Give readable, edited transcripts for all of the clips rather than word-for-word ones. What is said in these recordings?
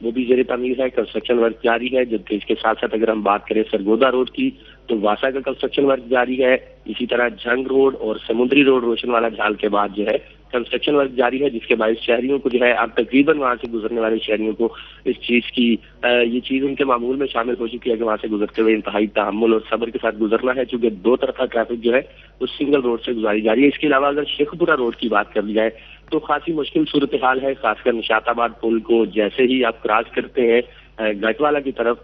وہ بھی زیر تعمیر ہے، کنسٹرکشن ورک جاری ہے. جبکہ اس کے ساتھ ساتھ اگر ہم بات کریں سرگودا روڈ کی تو واسا کا کنسٹرکشن ورک جاری ہے. اسی طرح جھنگ روڈ اور سمندری روڈ روشن والا جھال کے بعد جو ہے کنسٹرکشن ورک جاری ہے، جس کے باعث شہریوں کو جو ہے اب تقریباً وہاں سے گزرنے والے شہریوں کو اس چیز کی یہ چیز ان کے معمول میں شامل ہو چکی ہے کہ وہاں سے گزرتے ہوئے انتہائی تحمل اور صبر کے ساتھ گزرنا ہے، چونکہ دو طرفہ ٹریفک جو ہے وہ سنگل روڈ سے گزاری جا رہی ہے. اس کے علاوہ اگر شیخ پورہ روڈ کی بات کر لی جائے تو خاصی مشکل صورتحال ہے، خاص کر نشاط آباد پل کو جیسے ہی آپ کراس کرتے ہیں گٹوالا کی طرف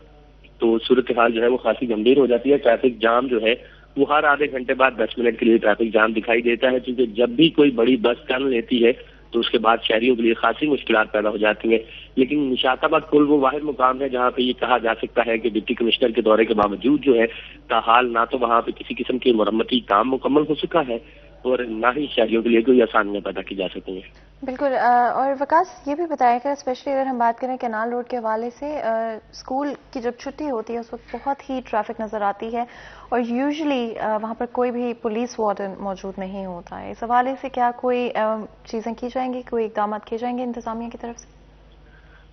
تو صورتحال جو ہے وہ خاصی گمبھیر ہو جاتی ہے. ٹریفک جام جو ہے وہ ہر آدھے گھنٹے بعد 10 منٹ کے لیے ٹریفک جام دکھائی دیتا ہے، کیونکہ جب بھی کوئی بڑی بس ٹرن لیتی ہے تو اس کے بعد شہریوں کے لیے خاصی مشکلات پیدا ہو جاتی ہیں. لیکن نشاط آباد پل وہ واحد مقام ہے جہاں پہ یہ کہا جا سکتا ہے کہ ڈپٹی کمشنر کے دورے کے باوجود جو ہے تاحال نہ تو وہاں پہ کسی قسم کی مرمتی کام مکمل ہو چکا ہے اور نہ ہی شہریوں کے لیے کوئی آسانیاں پیدا کی جا سکتی ہیں. بالکل. اور وکاس یہ بھی بتائیں کہ اسپیشلی اگر ہم بات کریں کینال روڈ کے حوالے سے اسکول کی جب چھٹی ہوتی ہے اس وقت بہت ہی ٹریفک نظر آتی ہے اور یوزلی وہاں پر کوئی بھی پولیس وارڈن موجود نہیں ہوتا ہے. اس حوالے سے کیا کوئی چیزیں کی جائیں گی، کوئی اقدامات کیے جائیں گے انتظامیہ کی طرف سے؟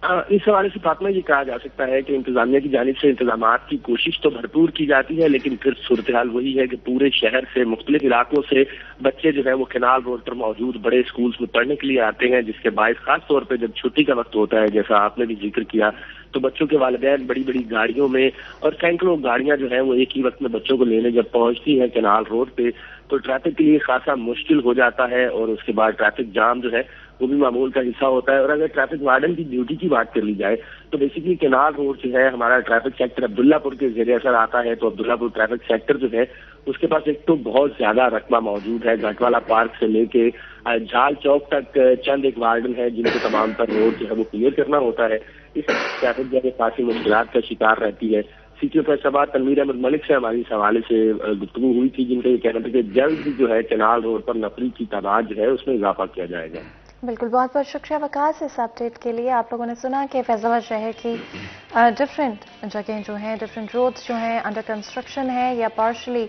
اس حوالے سے فاطمہ یہ کہا جا سکتا ہے کہ انتظامیہ کی جانب سے انتظامات کی کوشش تو بھرپور کی جاتی ہے، لیکن پھر صورتحال وہی ہے کہ پورے شہر سے مختلف علاقوں سے بچے جو ہے وہ کینال روڈ پر موجود بڑے اسکولز میں پڑھنے کے لیے آتے ہیں، جس کے باعث خاص طور پہ جب چھٹی کا وقت ہوتا ہے جیسا آپ نے بھی ذکر کیا تو بچوں کے والدین بڑی بڑی گاڑیوں میں اور سینکڑوں گاڑیاں جو ہیں وہ ایک ہی وقت میں بچوں کو لینے جب پہنچتی ہیں کینال روڈ پہ تو ٹریفک کے لیے خاصا مشکل ہو جاتا ہے اور اس کے بعد ٹریفک جام جو ہے وہ بھی معمول کا حصہ ہوتا ہے. اور اگر ٹریفک وارڈن کی ڈیوٹی کی بات کر لی جائے تو بیسیکلی کینال روڈ جو ہے ہمارا ٹریفک سیکٹر عبداللہ پور کے زیر اثر آتا ہے، تو عبداللہ پور ٹریفک سیکٹر جو ہے اس کے پاس ایک تو بہت زیادہ رقبہ موجود ہے، گھاٹوالا پارک سے لے کے جھال چوک تک چند ایک وارڈن ہے جن کو تمام تر روڈ جو ہے وہ کلیئر کرنا ہوتا ہے. اس ٹریفک جو ہے کافی مشکلات کا شکار رہتی ہے. سی ٹی او فیصل آباد تنویر احمد ملک سے ہماری اس حوالے سے گفتگو ہوئی تھی، جن کا یہ کہنا تھا کہ جلد ہی جو ہے کینال روڈ پر نفری کی تعداد جو ہے اس میں اضافہ کیا جائے گا. بالکل، بہت بہت شکریہ وکاس اس اپ ڈیٹ کے لیے. آپ لوگوں نے سنا کہ فیض آباد شہر کی ڈفرینٹ جگہیں جو ہیں، ڈفرینٹ روڈز جو ہیں انڈر کنسٹرکشن ہے یا پارشلی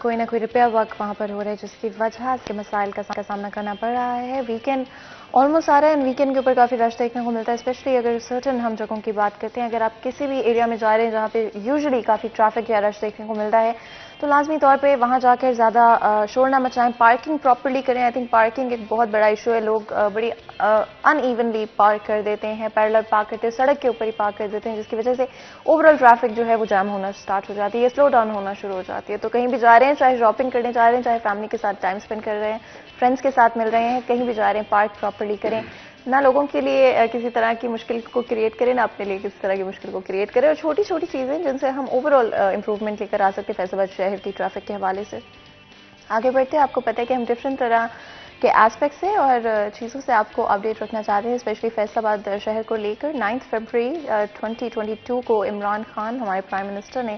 کوئی نہ کوئی ریپیئر ورک وہاں پر ہو رہا ہے، جس کی وجہ سے مسائل کا سامنا کرنا پڑ رہا ہے. ویکینڈ آلموسٹ آ رہا ہے، ویکینڈ کے اوپر کافی رش دیکھنے کو ملتا ہے، اسپیشلی اگر سرٹن ہم جگہوں کی بات کرتے ہیں. اگر آپ کسی بھی ایریا میں جا رہے ہیں جہاں پہ یوزلی کافی ٹریفک یا رش دیکھنے کو ملتا ہے تو لازمی طور پہ وہاں جا کر زیادہ شور نہ مچائیں، پارکنگ پراپرلی کریں. آئی تھنک پارکنگ ایک بہت بڑا ایشو ہے، لوگ بڑی ان ایونلی پارک کر دیتے ہیں، پیرلر پارک کرتے ہیں، سڑک کے اوپر ہی پارک کر دیتے ہیں، جس کی وجہ سے اوور آل ٹریفک جو ہے وہ جام ہونا سٹارٹ ہو جاتی ہے، سلو ڈاؤن ہونا شروع ہو جاتی ہے. تو کہیں بھی جا رہے ہیں، چاہے شاپنگ کرنے جا رہے ہیں، چاہے فیملی کے ساتھ ٹائم اسپینڈ کر رہے ہیں، فرینڈس کے ساتھ مل رہے ہیں، کہیں بھی جا رہے ہیں پارک پراپرلی کریں، نہ لوگوں کے لیے کسی طرح کی مشکل کو کریٹ کریں، نہ اپنے لیے کسی طرح کی مشکل کو کریٹ کریں. اور چھوٹی چھوٹی چیزیں جن سے ہم اوور آل امپروومنٹ لے کر آ سکتے ہیں فیض آباد شہر کی ٹریفک کے حوالے سے. آگے بڑھتے ہیں، آپ کو پتہ ہے کہ ہم ڈفرینٹ طرح کے ایسپیکٹ سے اور چیزوں سے آپ کو اپڈیٹ رکھنا چاہتے ہیں، اسپیشلی فیصل آباد شہر کو لے کر. 9 فروری 2022 کو عمران خان ہمارے پرائم منسٹر نے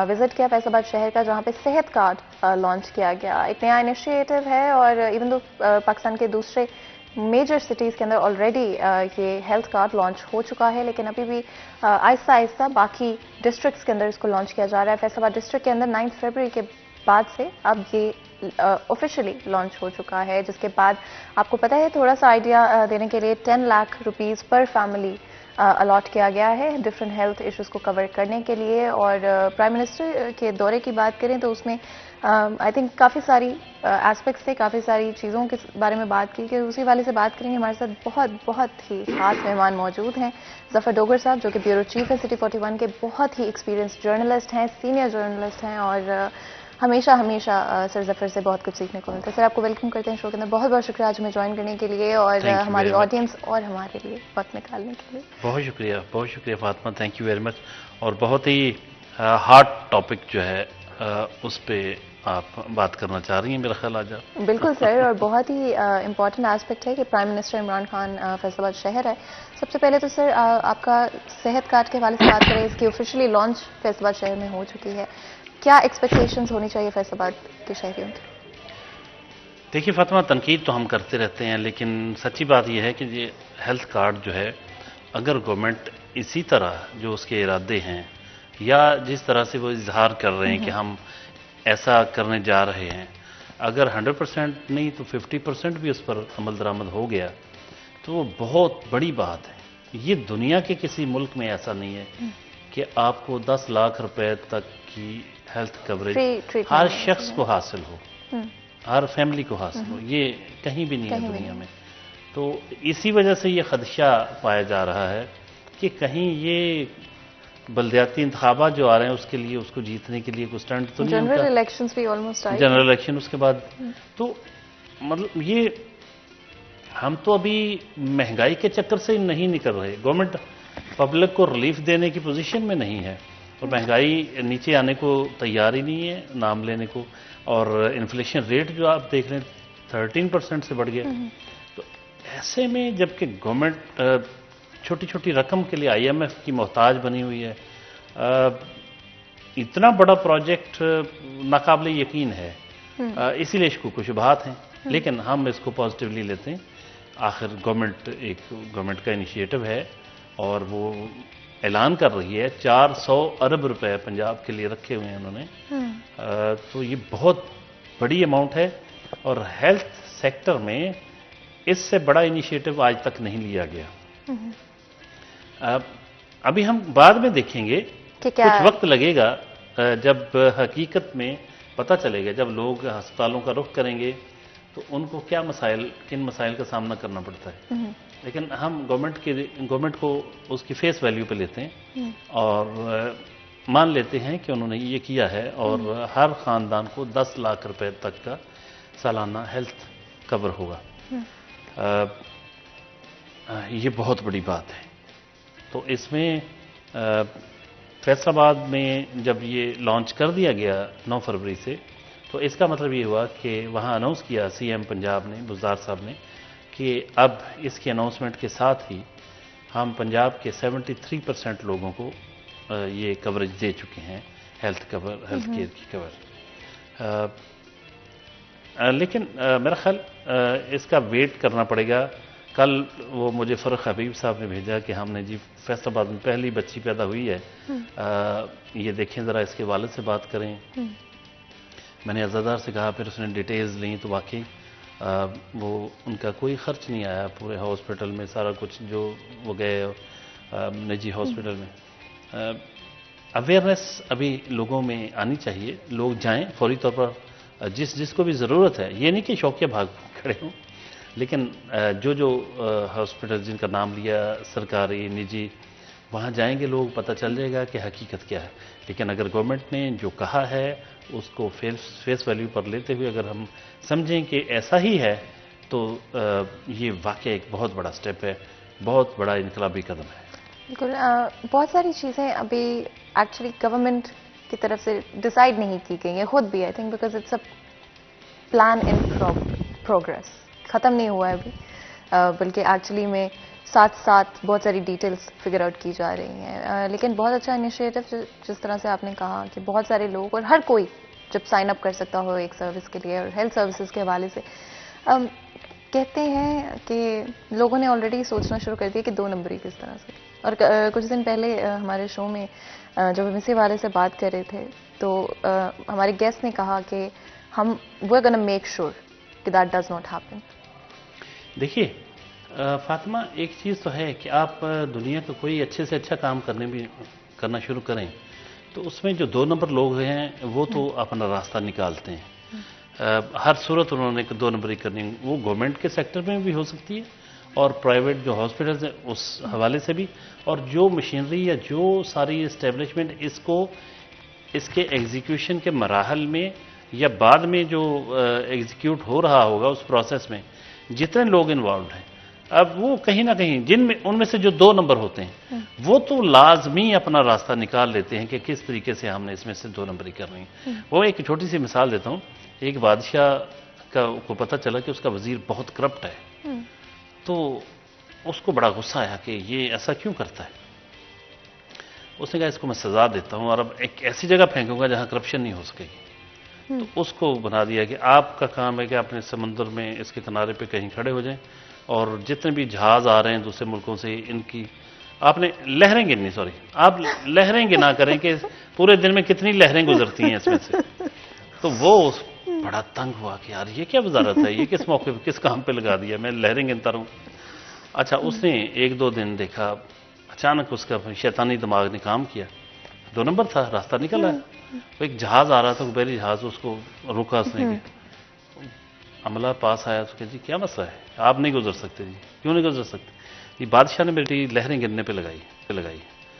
وزٹ کیا فیصل آباد شہر کا، جہاں پہ صحت کارڈ لانچ کیا گیا. ایک نیا انیشیٹو ہے اور ایون دو پاکستان کے دوسرے میجر سٹیز کے اندر آلریڈی یہ ہیلتھ کارڈ لانچ ہو چکا ہے، لیکن ابھی بھی آہستہ آہستہ باقی ڈسٹرکٹس کے اندر اس کو لانچ کیا جا رہا ہے. فیصل آباد ڈسٹرکٹ کے اندر 9 فروری کے بعد سے اب یہ آفیشلی لانچ ہو چکا ہے، جس کے بعد آپ کو پتہ ہے تھوڑا سا آئیڈیا دینے کے لیے 10 لاکھ روپیز پر فیملی الاٹ کیا گیا ہے ڈفرینٹ ہیلتھ ایشوز کو کور کرنے کے لیے. اور پرائم منسٹر کے دورے کی بات کریں تو اس میں آئی تھنک کافی ساری ایسپیکٹس تھے، کافی ساری چیزوں کے بارے میں بات کی کہ اسی والے سے بات کریں گے. ہمارے ساتھ بہت ہی خاص مہمان موجود ہیں. ظفر ڈوگر صاحب جو کہ بیورو چیف ہے سٹی 41 کے، بہت ہی ایکسپیرینس جرنلسٹ ہیں، سینئر جرنلسٹ ہیں اور ہمیشہ سر ظفر سے بہت کچھ سیکھنے کو ملتا ہے. سر آپ کو ویلکم کرتے ہیں شو کے اندر. بہت بہت شکریہ آج ہمیں جوائن کرنے کے لیے اور ہماری آڈینس اور ہمارے لیے وقت نکالنے کے لیے. بہت شکریہ Fatima, thank you very much. اور بہت ہی ہارڈ ٹاپک جو ہے اس پہ آپ بات کرنا چاہ رہی ہیں میرا خیال آج. بالکل سر، اور بہت ہی امپورٹنٹ ایسپیکٹ ہے کہ پرائم منسٹر عمران خان فیصل آباد شہر ہے. سب سے پہلے تو سر آپ کا صحت کارڈ کے حوالے سے بات کریں، اس کی آفیشلی لانچ فیصل آباد شہر میں ہو چکی ہے. کیا ایکسپیکٹیشنز ہونی چاہیے فیصل آباد کے شہریوں کی؟ دیکھیے فاطمہ، تنقید تو ہم کرتے رہتے ہیں، لیکن سچی بات یہ ہے کہ یہ ہیلتھ کارڈ جو ہے اگر گورنمنٹ اسی طرح جو اس کے ارادے ہیں یا جس طرح سے وہ اظہار کر رہے ہیں کہ ہم ایسا کرنے جا رہے ہیں، اگر 100% نہیں تو 50% بھی اس پر عمل درآمد ہو گیا تو وہ بہت بڑی بات ہے. یہ دنیا کے کسی ملک میں ایسا نہیں ہے کہ آپ کو 10 لاکھ روپے تک کی ہیلتھ کوریج ہر شخص کو حاصل ہو، ہر فیملی کو حاصل ہو، یہ کہیں بھی نہیں ہے دنیا میں۔ تو اسی وجہ سے یہ خدشہ پایا جا رہا ہے کہ کہیں یہ بلدیاتی انتخابات جو آ رہے ہیں اس کے لیے، اس کو جیتنے کے لیے کوئی اسٹنٹ تو نہیں ہوتا۔ جنرل الیکشنز بھی آلموسٹ آئے، جنرل الیکشن اس کے بعد، تو مطلب یہ ہم تو ابھی مہنگائی کے چکر سے نہیں نکل رہے، گورنمنٹ پبلک کو ریلیف دینے کی پوزیشن میں نہیں ہے، اور مہنگائی نیچے آنے کو تیار ہی نہیں ہے نام لینے کو، اور انفلیشن ریٹ جو آپ دیکھ رہے ہیں 13% سے بڑھ گیا۔ تو ایسے میں جبکہ گورنمنٹ چھوٹی چھوٹی رقم کے لیے IMF کی محتاج بنی ہوئی ہے، اتنا بڑا پروجیکٹ ناقابل یقین ہے، اسی لیے کچھ شبہات ہیں، لیکن ہم اس کو پازیٹیولی لیتے ہیں۔ آخر گورنمنٹ کا انیشیٹو ہے اور وہ اعلان کر رہی ہے 400 ارب روپے پنجاب کے لیے رکھے ہوئے ہیں انہوں نے، تو یہ بہت بڑی اماؤنٹ ہے، اور ہیلتھ سیکٹر میں اس سے بڑا انیشیٹو آج تک نہیں لیا گیا۔ ابھی ہم بعد میں دیکھیں گے، کچھ وقت لگے گا جب حقیقت میں پتہ چلے گا، جب لوگ ہسپتالوں کا رخ کریں گے تو ان کو کن مسائل کا سامنا کرنا پڑتا ہے، لیکن ہم گورنمنٹ کو اس کی فیس ویلیو پہ لیتے ہیں اور مان لیتے ہیں کہ انہوں نے یہ کیا ہے، اور ہر خاندان کو 10 لاکھ روپے تک کا سالانہ ہیلتھ کور ہوگا۔ یہ بہت بڑی بات ہے۔ تو اس میں فیصل آباد میں جب یہ لانچ کر دیا گیا 9 فروری سے، تو اس کا مطلب یہ ہوا کہ وہاں اناؤنس کیا CM پنجاب نے، بزدار صاحب نے، کہ اب اس کے اناؤنسمنٹ کے ساتھ ہی ہم پنجاب کے 73% لوگوں کو یہ کوریج دے چکے ہیں، ہیلتھ کیئر کی کور۔ لیکن میرا خیال اس کا ویٹ کرنا پڑے گا۔ کل وہ مجھے فرق حبیب صاحب نے بھیجا کہ ہم نے جی فیصل آباد میں پہلی بچی پیدا ہوئی ہے، یہ دیکھیں ذرا اس کے والد سے بات کریں۔ میں نے عزادار سے کہا، پھر اس نے ڈیٹیلز لیں تو واقعی وہ ان کا کوئی خرچ نہیں آیا پورے ہاسپٹل میں، سارا کچھ جو وہ گئے نجی ہاسپٹل میں۔ اویئرنیس ابھی لوگوں میں آنی چاہیے، لوگ جائیں فوری طور پر، جس کو بھی ضرورت ہے، یہ نہیں کہ شوقیہ بھاگ کھڑے ہوں، لیکن جو ہاسپٹل جن کا نام لیا، سرکاری نجی، وہاں جائیں گے لوگ، پتہ چل جائے گا کہ حقیقت کیا ہے۔ لیکن اگر گورنمنٹ نے جو کہا ہے اس کو فیس ویلیو پر لیتے ہوئے اگر ہم سمجھیں کہ ایسا ہی ہے، تو یہ واقعی ایک بہت بڑا سٹیپ ہے، بہت بڑا انقلابی قدم ہے۔ بالکل، بہت ساری چیزیں ابھی ایکچولی گورنمنٹ کی طرف سے ڈیسائیڈ نہیں کی گئی ہیں، خود بھی I think because it's a plan in progress, ختم نہیں ہوا ہے ابھی، بلکہ ایکچولی میں ساتھ بہت ساری ڈیٹیلز فگر آؤٹ کی جا رہی ہیں۔ لیکن بہت اچھا انیشیٹو جس طرح سے آپ نے کہا کہ بہت سارے لوگ اور ہر کوئی جب سائن اپ کر سکتا ہو ایک سروس کے لیے، اور ہیلتھ سروسز کے حوالے سے کہتے ہیں کہ لوگوں نے آلریڈی سوچنا شروع کر دیا کہ 2 نمبری کس طرح سے۔ اور کچھ دن پہلے ہمارے شو میں جب ہم اسی والے سے بات کر رہے تھے تو ہمارے گیسٹ نے کہا کہ ہم we're gonna make sure کہ that does not happen۔ دیکھیے فاطمہ، ایک چیز تو ہے کہ آپ دنیا کا کوئی اچھے سے اچھا کام کرنا شروع کریں تو اس میں جو 2 نمبر لوگ ہیں وہ تو اپنا راستہ نکالتے ہیں، ہر صورت انہوں نے 2 نمبری کرنی، وہ گورنمنٹ کے سیکٹر میں بھی ہو سکتی ہے اور پرائیویٹ جو ہاسپٹلز ہیں اس حوالے سے بھی، اور جو مشینری یا جو ساری اسٹیبلشمنٹ اس کے ایگزیکیوشن کے مراحل میں یا بعد میں جو ایگزیکیوٹ ہو رہا ہوگا اس پروسیس میں جتنے لوگ انوالوڈ ہیں، اب وہ کہیں نہ کہیں ان میں سے جو 2 نمبر ہوتے ہیں وہ تو لازمی اپنا راستہ نکال لیتے ہیں کہ کس طریقے سے ہم نے اس میں سے 2 نمبری کرنی ہے۔ وہ ایک چھوٹی سی مثال دیتا ہوں، ایک بادشاہ کو پتہ چلا کہ اس کا وزیر بہت کرپٹ ہے، تو اس کو بڑا غصہ آیا کہ یہ ایسا کیوں کرتا ہے۔ اس نے کہا اس کو میں سزا دیتا ہوں اور اب ایک ایسی جگہ پھینکوں گا جہاں کرپشن نہیں ہو سکے گی۔ تو اس کو بنا دیا کہ آپ کا کام ہے کہ اپنے سمندر میں اس کے کنارے پہ کہیں کھڑے ہو جائیں، اور جتنے بھی جہاز آ رہے ہیں دوسرے ملکوں سے، ان کی آپ نے لہریں گننی، آپ لہریں گنا کریں کہ پورے دن میں کتنی لہریں گزرتی ہیں اس میں سے۔ تو وہ بڑا تنگ ہوا کہ یار یہ کیا وزارت ہے، یہ کس موقع پہ کس کام پہ لگا دیا، میں لہریں گنتا رہوں۔ اچھا اس نے 1-2 دن دیکھا، اچانک اس کا شیطانی دماغ نے کام کیا، 2 نمبر تھا، راستہ نکل آیا، ایک جہاز آ رہا تھا، پہلی جہاز اس کو روکا اس نے، عملہ پاس آیا تو کہ جی کیا مسئلہ ہے، آپ نہیں گزر سکتے، جی کیوں نہیں گزر سکتے، یہ بادشاہ نے بیٹی لہریں گرنے پہ لگائی،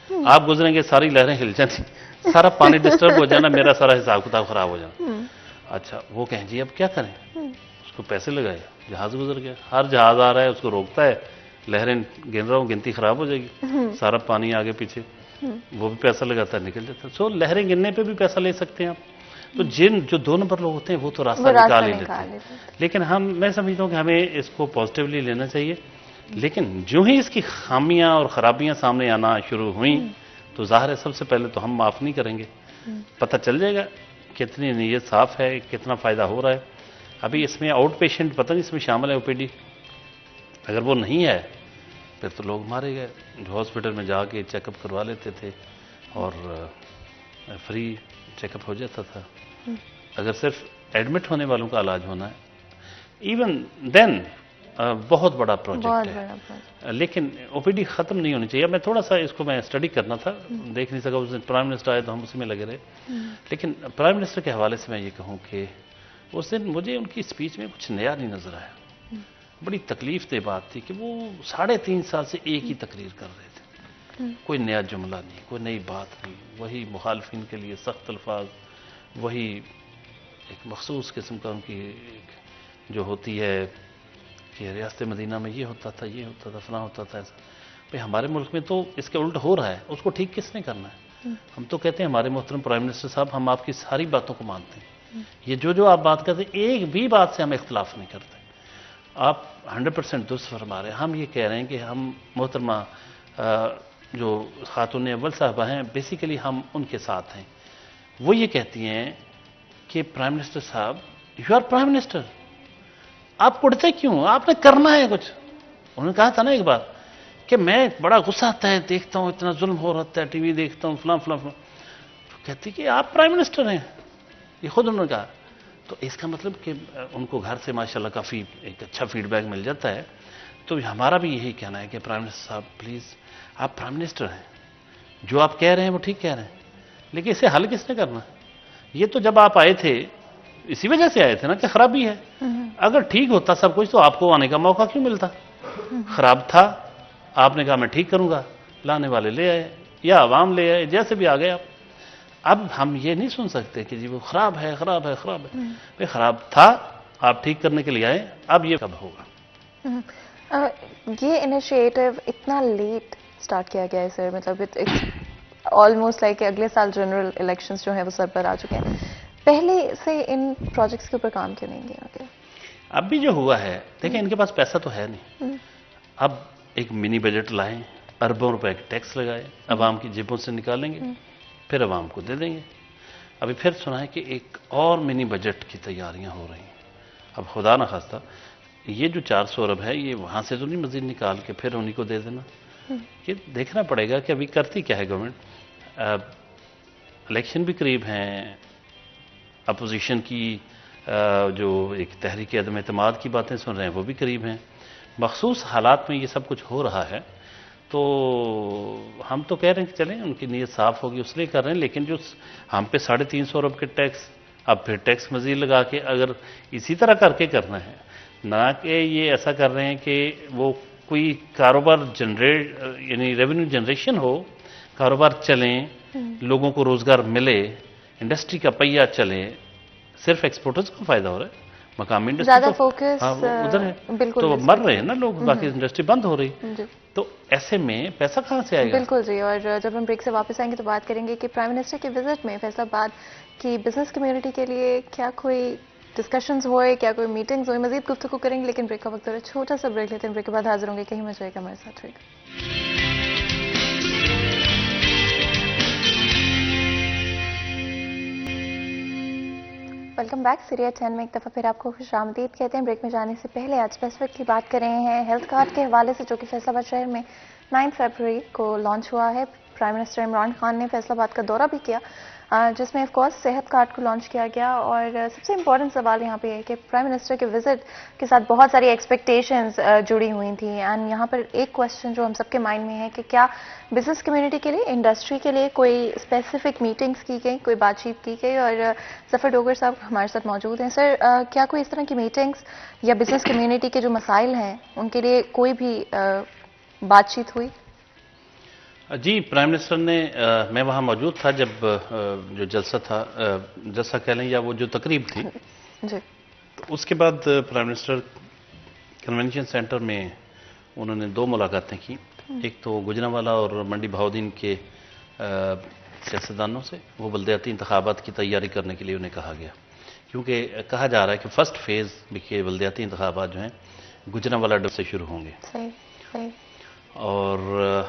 آپ گزریں گے ساری لہریں ہل جاتی، سارا پانی ڈسٹرب ہو جانا، میرا سارا حساب کتاب خراب ہو جانا۔ اچھا وہ کہیں جی اب کیا کریں، اس کو پیسے لگائے، جہاز گزر گیا، ہر جہاز آ رہا ہے اس کو روکتا ہے، لہریں گن رہا ہوں، گنتی خراب ہو جائے گی، سارا پانی آگے پیچھے، وہ بھی پیسہ لگاتا ہے، نکل جاتا ہے۔ سو لہریں گننے پہ بھی پیسہ لے سکتے ہیں آپ، تو جو 2 نمبر لوگ ہوتے ہیں وہ تو راستہ نکال ہی لیتے ہیں، لیکن میں سمجھتا ہوں کہ ہمیں اس کو پازیٹیولی لینا چاہیے، لیکن جو ہی اس کی خامیاں اور خرابیاں سامنے آنا شروع ہوئیں تو ظاہر ہے سب سے پہلے تو ہم معاف نہیں کریں گے، پتہ چل جائے گا کتنی نیت صاف ہے، کتنا فائدہ ہو رہا ہے۔ ابھی اس میں آؤٹ پیشنٹ پتہ نہیں اس میں شامل ہے او پی ڈی، اگر وہ نہیں ہے پھر تو لوگ مارے گئے، جو ہاسپٹل میں جا کے چیک اپ کروا لیتے تھے اور فری چیک اپ ہو جاتا تھا۔ اگر صرف ایڈمٹ ہونے والوں کا علاج ہونا ہے، ایون دین بہت بڑا پروجیکٹ ہے، لیکن او پی ڈی ختم نہیں ہونی چاہیے۔ میں تھوڑا سا اس کو میں اسٹڈی کرنا تھا، دیکھ نہیں سکا، اس دن پرائم منسٹر آئے تو ہم اسی میں لگے رہے، لیکن پرائم منسٹر کے حوالے سے میں یہ کہوں کہ اس دن مجھے ان کی اسپیچ میں کچھ نیا نہیں نظر آیا، بڑی تکلیف دہ بات تھی کہ وہ 3.5 سال سے ایک ہی تقریر کر رہے تھے، کوئی نیا جملہ نہیں، کوئی نئی بات نہیں، وہی مخالفین کے لیے سخت الفاظ، وہی ایک مخصوص قسم کا ان کی جو ہوتی ہے کہ ریاست مدینہ میں یہ ہوتا تھا، یہ ہوتا تھا، فلاں ہوتا تھا، ایسا۔ بھئی ہمارے ملک میں تو اس کے الٹ ہو رہا ہے، اس کو ٹھیک کس نے کرنا ہے؟ ہم تو کہتے ہیں ہمارے محترم پرائم منسٹر صاحب ہم آپ کی ساری باتوں کو مانتے ہیں، یہ جو آپ بات کرتے ہیں ایک بھی بات سے ہم اختلاف نہیں کرتے، آپ 100% درست فرما رہے ہیں۔ ہم یہ کہہ رہے ہیں کہ ہم محترمہ جو خاتون اول صاحبہ ہیں بیسیکلی ہم ان کے ساتھ ہیں، وہ یہ کہتی ہیں کہ پرائم منسٹر صاحب یو آر پرائم منسٹر، آپ پڑھتے کیوں، آپ نے کرنا ہے کچھ۔ انہوں نے کہا تھا نا ایک بار کہ میں بڑا غصہ آتا ہے، دیکھتا ہوں اتنا ظلم ہو رہا ہے، ٹی وی دیکھتا ہوں فلاں فلاں فلاں، تو کہتی کہ آپ پرائم منسٹر ہیں، یہ خود انہوں نے کہا۔ تو اس کا مطلب کہ ان کو گھر سے ماشاءاللہ کافی ایک اچھا فیڈ بیک مل جاتا ہے، تو ہمارا بھی یہی کہنا ہے کہ پرائم منسٹر صاحب پلیز آپ پرائم منسٹر ہیں، جو آپ کہہ رہے ہیں وہ ٹھیک کہہ رہے ہیں، لیکن اسے حل کس نے کرنا؟ یہ تو جب آپ آئے تھے اسی وجہ سے آئے تھے نا کہ خرابی ہے، اگر ٹھیک ہوتا سب کچھ تو آپ کو آنے کا موقع کیوں ملتا؟ خراب تھا، آپ نے کہا میں ٹھیک کروں گا، لانے والے لے آئے یا عوام لے آئے، جیسے بھی آ گئے آپ۔ اب ہم یہ نہیں سن سکتے کہ جی وہ خراب ہے خراب ہے خراب ہے، بھئی خراب تھا، آپ ٹھیک کرنے کے لیے آئے، اب یہ کب ہوگا؟ یہ انیشیٹو اتنا لیٹ سٹارٹ کیا گیا ہے سر، مطلب آلموسٹ لائک کہ اگلے سال جنرل الیکشنز جو ہیں وہ سر پر آ چکے ہیں، پہلے سے ان پروجیکٹس کے اوپر کام کیوں نہیں کیا گیا؟ اب بھی جو ہوا ہے دیکھیں ان کے پاس پیسہ تو ہے نہیں، اب ایک منی بجٹ لائیں، اربوں روپے کا ٹیکس لگائے، عوام کی جیبوں سے نکالیں گے، پھر عوام کو دے دیں گے۔ ابھی پھر سنا ہے کہ ایک اور منی بجٹ کی تیاریاں ہو رہی ہیں، اب خدا نہ خواستہ یہ جو 400 ارب ہے یہ وہاں سے تو نہیں مزید نکال کے پھر انہیں کو دے دینا، یہ دیکھنا پڑے گا کہ ابھی کرتی کیا ہے گورنمنٹ۔ الیکشن بھی قریب ہیں، اپوزیشن کی جو ایک تحریک عدم اعتماد کی باتیں سن رہے ہیں وہ بھی قریب ہیں، مخصوص حالات میں یہ سب کچھ ہو رہا ہے، تو ہم تو کہہ رہے ہیں کہ چلیں ان کی نیت صاف ہوگی اس لیے کر رہے ہیں، لیکن جو ہم پہ 350 ارب کے ٹیکس، اب پھر ٹیکس مزید لگا کے اگر اسی طرح کر کے کرنا ہے، نہ کہ یہ ایسا کر رہے ہیں کہ وہ کوئی کاروبار یعنی ریونیو جنریشن ہو، کاروبار چلیں، لوگوں کو روزگار ملے، انڈسٹری کا پہیہ چلے، صرف ایکسپورٹرز کو فائدہ ہو رہا ہے، مقامی انڈسٹری زیادہ فوکس ادھر ہے، تو مر رہے ہیں نا لوگ، باقی انڈسٹری بند ہو رہی، تو ایسے میں پیسہ کہاں سے آئے گا؟ بالکل جی، اور جب ہم بریک سے واپس آئیں گے تو بات کریں گے کہ پرائم منسٹر کے وزٹ میں فیصل آباد کی بزنس کمیونٹی کے لیے کیا کوئی ڈسکشنز ہوئے، کیا کوئی میٹنگز ہوئے، مزید گفتگو کریں گے، لیکن بریک کا وقت ہو رہا ہے، چھوٹا سا بریک لیتے ہیں، بریک کے بعد حاضر ہوں گے، کہیں مت جائے گا، ہمارے ساتھ رہے گا۔ ویلکم بیک، سیریا 10 میں ایک دفعہ پھر آپ کو خوش آمدید کہتے ہیں۔ بریک میں جانے سے پہلے آج اسپیسیفکلی بات کر رہے ہیں ہیلتھ کارڈ کے حوالے سے، جو کہ فیصل آباد شہر میں 9 فروری کو لانچ ہوا ہے۔ پرائم منسٹر عمران خان نے فیصل آباد کا دورہ بھی کیا جس میں آف کورس صحت کارڈ کو لانچ کیا گیا. اور سب سے امپورٹنٹ سوال یہاں پہ ہے کہ پرائم منسٹر کے وزٹ کے ساتھ بہت ساری ایکسپیکٹیشنز جڑی ہوئی تھیں. اینڈ یہاں پر ایک کوشچن جو ہم سب کے مائنڈ میں ہے کہ کیا بزنس کمیونٹی کے لیے، انڈسٹری کے لیے کوئی اسپیسیفک میٹنگز کی گئی، کوئی بات چیت کی گئی؟ اور ظفر ڈوگر صاحب ہمارے ساتھ موجود ہیں. سر، کیا کوئی اس طرح کی میٹنگز یا بزنس کمیونٹی کے جو مسائل ہیں ان کے لیے کوئی بھی بات چیت ہوئی؟ جی، پرائم منسٹر نے میں وہاں موجود تھا جب جو جلسہ تھا، جلسہ کہہ لیں یا وہ جو تقریب تھی، جی. اس کے بعد پرائم منسٹر کنونشن سینٹر میں انہوں نے 2 ملاقاتیں کی. ایک تو گجرانوالہ اور منڈی بہاؤدین کے سیاستدانوں سے، وہ بلدیاتی انتخابات کی تیاری کرنے کے لیے انہیں کہا گیا، کیونکہ کہا جا رہا ہے کہ فرسٹ فیز کے بلدیاتی انتخابات جو ہیں گجرانوالہ ڈب سے شروع ہوں گے. صحیح. اور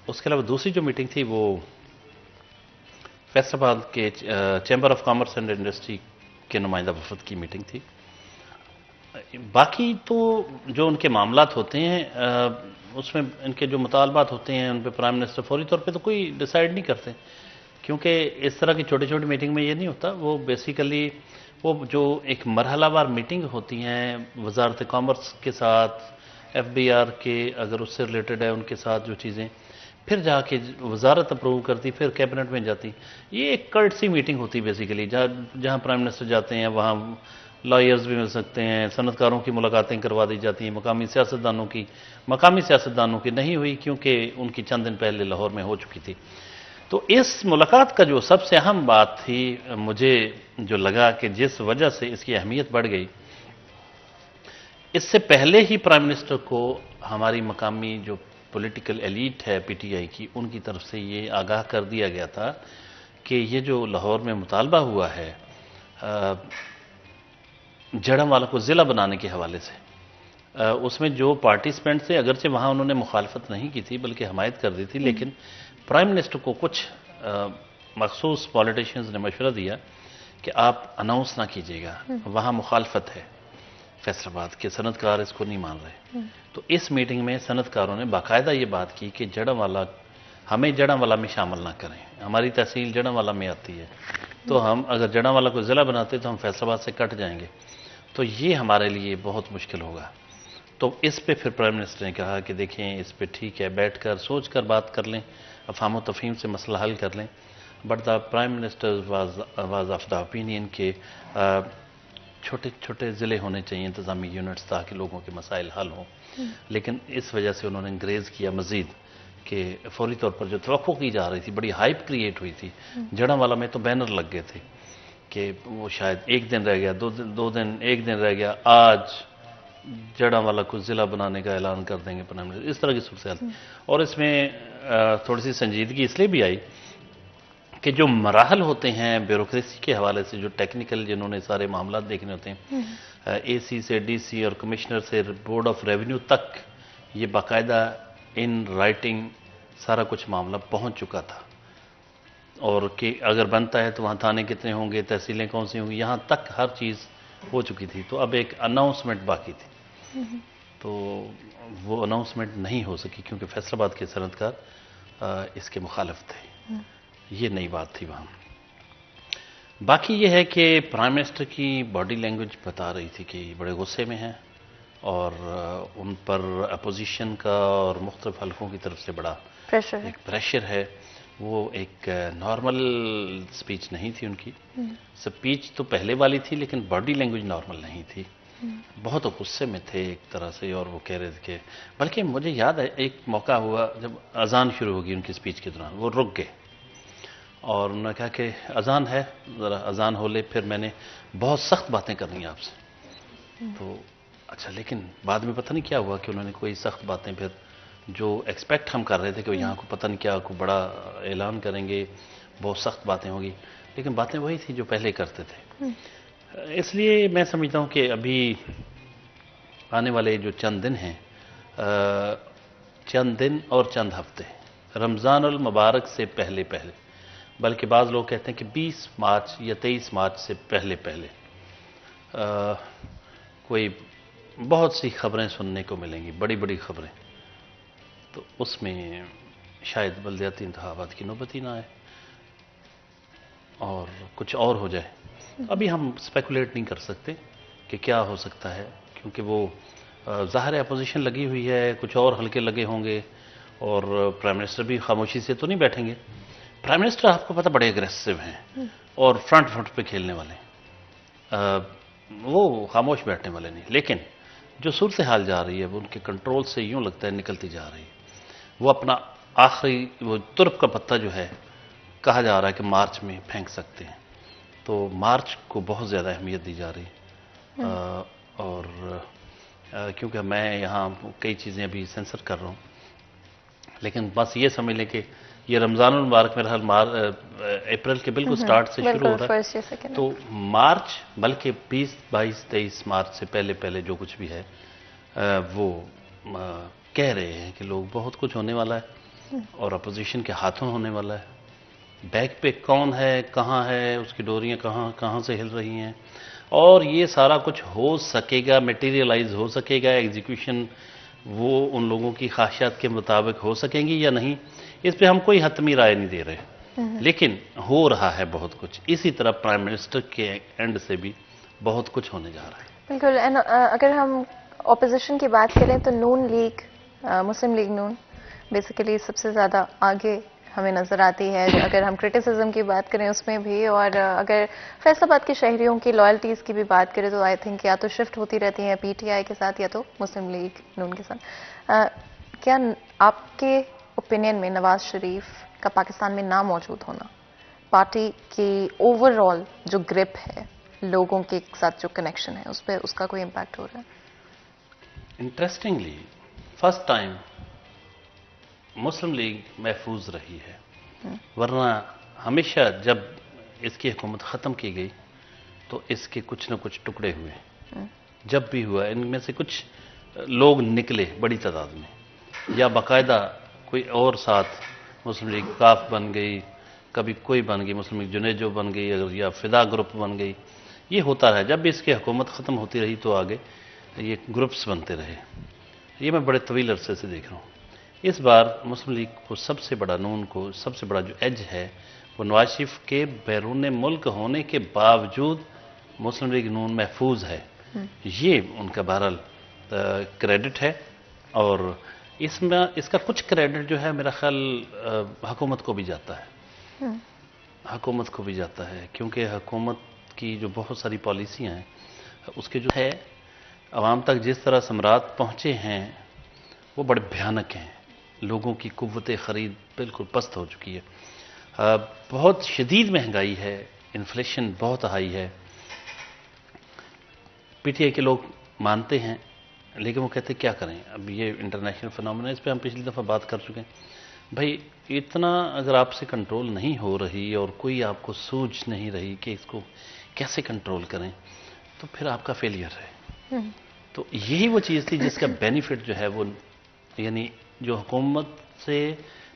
اس کے علاوہ دوسری جو میٹنگ تھی وہ فیصل آباد کے chamber of commerce and industry کے نمائندہ وفد کی میٹنگ تھی. باقی تو جو ان کے معاملات ہوتے ہیں اس میں ان کے جو مطالبات ہوتے ہیں ان پہ پرائم منسٹر فوری طور پہ تو کوئی ڈیسائیڈ نہیں کرتے، کیونکہ اس طرح کی چھوٹی چھوٹی میٹنگ میں یہ نہیں ہوتا. وہ بیسیکلی وہ جو ایک مرحلہ وار میٹنگ ہوتی ہیں وزارت کامرس کے ساتھ، ایف بی آر کے اگر اس سے ریلیٹڈ ہے ان کے ساتھ جو چیزیں، پھر جا کے وزارت اپروو کرتی، پھر کیبنٹ میں جاتی. یہ ایک کرٹسی میٹنگ ہوتی بیسیکلی، جہاں پرائم منسٹر جاتے ہیں وہاں لائرز بھی مل سکتے ہیں، صنعت کاروں کی ملاقاتیں کروا دی جاتی ہیں، مقامی سیاستدانوں کی نہیں ہوئی کیونکہ ان کی چند دن پہلے لاہور میں ہو چکی تھی. تو اس ملاقات کا جو سب سے اہم بات تھی، مجھے جو لگا کہ جس وجہ سے اس کی اہمیت بڑھ گئی، اس سے پہلے ہی پرائم منسٹر کو ہماری مقامی جو پولیٹیکل ایلیٹ ہے پی ٹی آئی کی، ان کی طرف سے یہ آگاہ کر دیا گیا تھا کہ یہ جو لاہور میں مطالبہ ہوا ہے جڑھانوالہ کو ضلع بنانے کے حوالے سے، اس میں جو پارٹیسپینٹ سے اگرچہ وہاں انہوں نے مخالفت نہیں کی تھی بلکہ حمایت کر دی تھی، لیکن پرائم منسٹر کو کچھ مخصوص پولیٹیشینز نے مشورہ دیا کہ آپ اناؤنس نہ کیجیے گا، وہاں مخالفت ہے فیصل آباد کے صنعت کار اس کو نہیں مان رہے. تو اس میٹنگ میں صنعت کاروں نے باقاعدہ یہ بات کی کہ جڑھانوالہ ہمیں جڑھانوالہ میں شامل نہ کریں، ہماری تحصیل جڑھانوالہ میں آتی ہے، تو ہم اگر جڑھانوالہ کو ضلع بناتے تو ہم فیصل آباد سے کٹ جائیں گے، تو یہ ہمارے لیے بہت مشکل ہوگا. تو اس پہ پھر پرائم منسٹر نے کہا کہ دیکھیں اس پہ ٹھیک ہے، بیٹھ کر سوچ کر بات کر لیں، افہام و تفہیم سے مسئلہ حل کر لیں. But the prime minister was of the opinion کہ چھوٹے چھوٹے ضلع ہونے چاہیے، انتظامی یونٹس، تاکہ لوگوں کے مسائل حل ہوں. لیکن اس وجہ سے انہوں نے انگریز کیا مزید کہ فوری طور پر جو توقع کی جا رہی تھی، بڑی ہائپ کریٹ ہوئی تھی. جڑھانوالہ میں تو بینر لگ گئے تھے کہ وہ شاید 1 دن رہ گیا، 2 دن، 1 دن رہ گیا، آج جڑھانوالہ کو ضلع بنانے کا اعلان کر دیں گے پرائم منسٹر، اس طرح کی صورتحال. اور اس میں تھوڑی سی سنجیدگی اس لیے بھی آئی کہ جو مراحل ہوتے ہیں بیوروکریسی کے حوالے سے، جو ٹیکنیکل جنہوں نے سارے معاملات دیکھنے ہوتے ہیں، اے سی سے ڈی سی اور کمشنر سے بورڈ آف ریونیو تک، یہ باقاعدہ ان رائٹنگ سارا کچھ معاملہ پہنچ چکا تھا. اور کہ اگر بنتا ہے تو وہاں تھانے کتنے ہوں گے، تحصیلیں کون سی ہوں گی، یہاں تک ہر چیز ہو چکی تھی. تو اب ایک اناؤنسمنٹ باقی تھی، تو وہ اناؤنسمنٹ نہیں ہو سکی کیونکہ فیصل آباد کے صنعت کار اس کے مخالف تھے. یہ نئی بات تھی وہاں. باقی یہ ہے کہ پرائم منسٹر کی باڈی لینگویج بتا رہی تھی کہ بڑے غصے میں ہیں اور ان پر اپوزیشن کا اور مختلف حلقوں کی طرف سے بڑا ایک پریشر ہے. وہ ایک نارمل سپیچ نہیں تھی ان کی. سپیچ تو پہلے والی تھی لیکن باڈی لینگویج نارمل نہیں تھی. بہت غصے میں تھے ایک طرح سے، اور وہ کہہ رہے تھے کہ بلکہ مجھے یاد ہے ایک موقع ہوا جب اذان شروع ہوگی ان کی سپیچ کے دوران، وہ رک گئے اور انہوں نے کہا کہ اذان ہے، ذرا اذان ہو لے، پھر میں نے بہت سخت باتیں کرنی ہیں آپ سے. تو اچھا، لیکن بعد میں پتہ نہیں کیا ہوا کہ انہوں نے کوئی سخت باتیں، پھر جو ایکسپیکٹ ہم کر رہے تھے کہ یہاں کو پتہ نہیں کیا کو بڑا اعلان کریں گے، بہت سخت باتیں ہوگی، لیکن باتیں وہی تھیں جو پہلے کرتے تھے. اس لیے میں سمجھتا ہوں کہ ابھی آنے والے جو چند دن ہیں، چند دن اور چند ہفتے، رمضان المبارک سے پہلے بلکہ بعض لوگ کہتے ہیں کہ 20 مارچ یا 23 مارچ سے پہلے کوئی بہت سی خبریں سننے کو ملیں گی، بڑی بڑی خبریں. تو اس میں شاید بلدیاتی انتخابات کی نوبت ہی نہ آئے. اور کچھ اور ہو جائے. ابھی ہم اسپیکولیٹ نہیں کر سکتے کہ کیا ہو سکتا ہے، کیونکہ وہ ظاہر اپوزیشن لگی ہوئی ہے، کچھ اور ہلکے لگے ہوں گے، اور پرائم منسٹر بھی خاموشی سے تو نہیں بیٹھیں گے. پرائم منسٹر آپ کو پتہ بڑے اگریسو ہیں اور فرنٹ پہ کھیلنے والے ہیں، وہ خاموش بیٹھنے والے نہیں. لیکن جو صورتحال جا رہی ہے وہ ان کے کنٹرول سے یوں لگتا ہے نکلتی جا رہی ہے. وہ اپنا آخری وہ ترپ کا پتہ جو ہے کہا جا رہا ہے کہ مارچ میں پھینک سکتے ہیں، تو مارچ کو بہت زیادہ اہمیت دی جا رہی ہے. اور کیونکہ میں یہاں کئی چیزیں ابھی سینسر کر رہا ہوں، لیکن بس یہ سمجھ لیں کہ یہ رمضان المبارک میرا حال اپریل کے بالکل سٹارٹ سے شروع ہو رہا ہے، تو مارچ بلکہ 20، 22، 23 مارچ سے پہلے جو کچھ بھی ہے وہ کہہ رہے ہیں کہ لوگ بہت کچھ ہونے والا ہے اور اپوزیشن کے ہاتھوں ہونے والا ہے. بیک پہ کون ہے، کہاں ہے، اس کی ڈوریاں کہاں سے ہل رہی ہیں، اور یہ سارا کچھ ہو سکے گا، میٹیریلائز ہو سکے گا، ایگزیکیوشن وہ ان لوگوں کی خواہشات کے مطابق ہو سکیں گی یا نہیں، اس پہ ہم کوئی حتمی رائے نہیں دے رہے. لیکن ہو رہا ہے بہت کچھ. اسی طرح پرائم منسٹر کے اینڈ سے بھی بہت کچھ ہونے جا رہا ہے. بالکل. اگر ہم اپوزیشن کی بات کریں تو نون لیگ، مسلم لیگ نون بیسیکلی سب سے زیادہ آگے ہمیں نظر آتی ہے. اگر ہم کرٹیسزم کی بات کریں اس میں بھی، اور اگر فیصل آباد کے شہریوں کی لائلٹیز کی بھی بات کریں تو آئی تھنک یا تو شفٹ ہوتی رہتی ہیں پی ٹی آئی کے ساتھ یا تو مسلم لیگ نون کے ساتھ. کیا آپ کے اوپینین میں نواز شریف کا پاکستان میں نہ موجود ہونا پارٹی کی اوور آل جو گرپ ہے، لوگوں کے ساتھ جو کنیکشن ہے، اس پہ اس کا کوئی امپیکٹ ہو رہا ہے؟ انٹرسٹنگلی فرسٹ ٹائم مسلم لیگ محفوظ رہی ہے، ورنہ ہمیشہ جب اس کی حکومت ختم کی گئی تو اس کے کچھ نہ کچھ ٹکڑے ہوئے. جب بھی ہوا ان میں سے کچھ لوگ نکلے بڑی تعداد میں، یا باقاعدہ کوئی اور ساتھ مسلم لیگ کاف بن گئی، کبھی کوئی بن گئی، مسلم لیگ جنیجو بن گئی، یا فدا گروپ بن گئی. یہ ہوتا رہا. جب بھی اس کی حکومت ختم ہوتی رہی تو آگے یہ گروپس بنتے رہے. یہ میں بڑے طویل عرصے سے دیکھ رہا ہوں. اس بار مسلم لیگ کو سب سے بڑا، نون کو سب سے بڑا جو ایج ہے وہ نواز شریف کے بیرون ملک ہونے کے باوجود مسلم لیگ نون محفوظ ہے. یہ ان کا بہرحال کریڈٹ ہے، اور اس کا کچھ کریڈٹ جو ہے میرا خیال حکومت کو بھی جاتا ہے. حکومت کو بھی جاتا ہے، کیونکہ حکومت کی جو بہت ساری پالیسیاں ہیں اس کے جو ہے عوام تک جس طرح ثمرات پہنچے ہیں وہ بڑے بھیانک ہیں. لوگوں کی قوت خرید بالکل پست ہو چکی ہے، بہت شدید مہنگائی ہے، انفلیشن بہت ہائی ہے. پی ٹی آئی کے لوگ مانتے ہیں، لیکن وہ کہتے کیا کریں، اب یہ انٹرنیشنل فنامنا، اس پہ ہم پچھلی دفعہ بات کر چکے ہیں. بھائی اتنا اگر آپ سے کنٹرول نہیں ہو رہی اور کوئی آپ کو سوچ نہیں رہی کہ اس کو کیسے کنٹرول کریں، تو پھر آپ کا فیلئر ہے. تو یہی وہ چیز تھی جس کا بینیفٹ جو ہے وہ، یعنی جو حکومت سے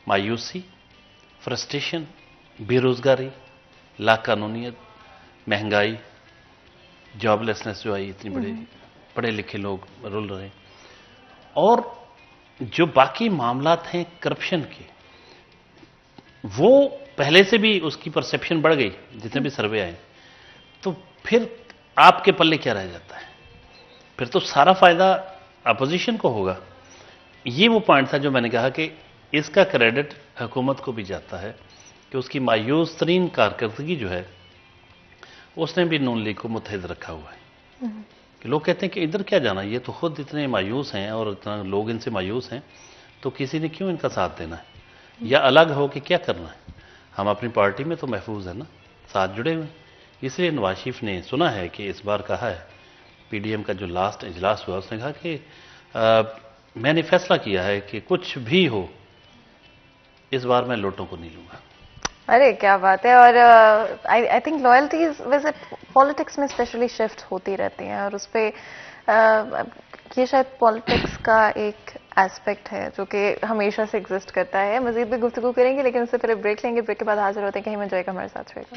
مایوسی، فرسٹریشن، بے روزگاری، لا قانونیت، مہنگائی، جاب لیسنس جو آئی، اتنی پڑھے لکھے لوگ رول رہے، اور جو باقی معاملات ہیں کرپشن کے، وہ پہلے سے بھی اس کی پرسیپشن بڑھ گئی جتنے بھی سروے آئے. تو پھر آپ کے پلے کیا رہ جاتا ہے؟ پھر تو سارا فائدہ اپوزیشن کو ہوگا. یہ وہ پوائنٹ تھا جو میں نے کہا کہ اس کا کریڈٹ حکومت کو بھی جاتا ہے کہ اس کی مایوس ترین کارکردگی جو ہے اس نے بھی نون لیگ کو متحد رکھا ہوا ہے. کہ لوگ کہتے ہیں کہ ادھر کیا جانا، یہ تو خود اتنے مایوس ہیں اور اتنا لوگ ان سے مایوس ہیں، تو کسی نے کیوں ان کا ساتھ دینا ہے، یا الگ ہو کے کیا کرنا ہے. ہم اپنی پارٹی میں تو محفوظ ہیں نا، ساتھ جڑے ہوئے. اس لیے نواز شریف نے سنا ہے کہ اس بار کہا ہے، پی ڈی ایم کا جو لاسٹ اجلاس ہوا اس نے کہا کہ میں نے فیصلہ کیا ہے کہ کچھ بھی ہو اس بار میں لوٹوں کو نہیں لوں گا. ارے کیا بات ہے. اور آئی تھنک لائلٹیز ویسے پالیٹکس میں اسپیشلی شفٹ ہوتی رہتی ہیں، اور اس پہ یہ شاید پالیٹکس کا ایک ایسپیکٹ ہے جو کہ ہمیشہ سے ایگزسٹ کرتا ہے. مزید بھی گفتگو کریں گے، لیکن اس سے پہلے بریک لیں گے. بریک کے بعد حاضر ہوتے ہیں. کہیں میں جائے گا، ہمارے ساتھ رہے گا.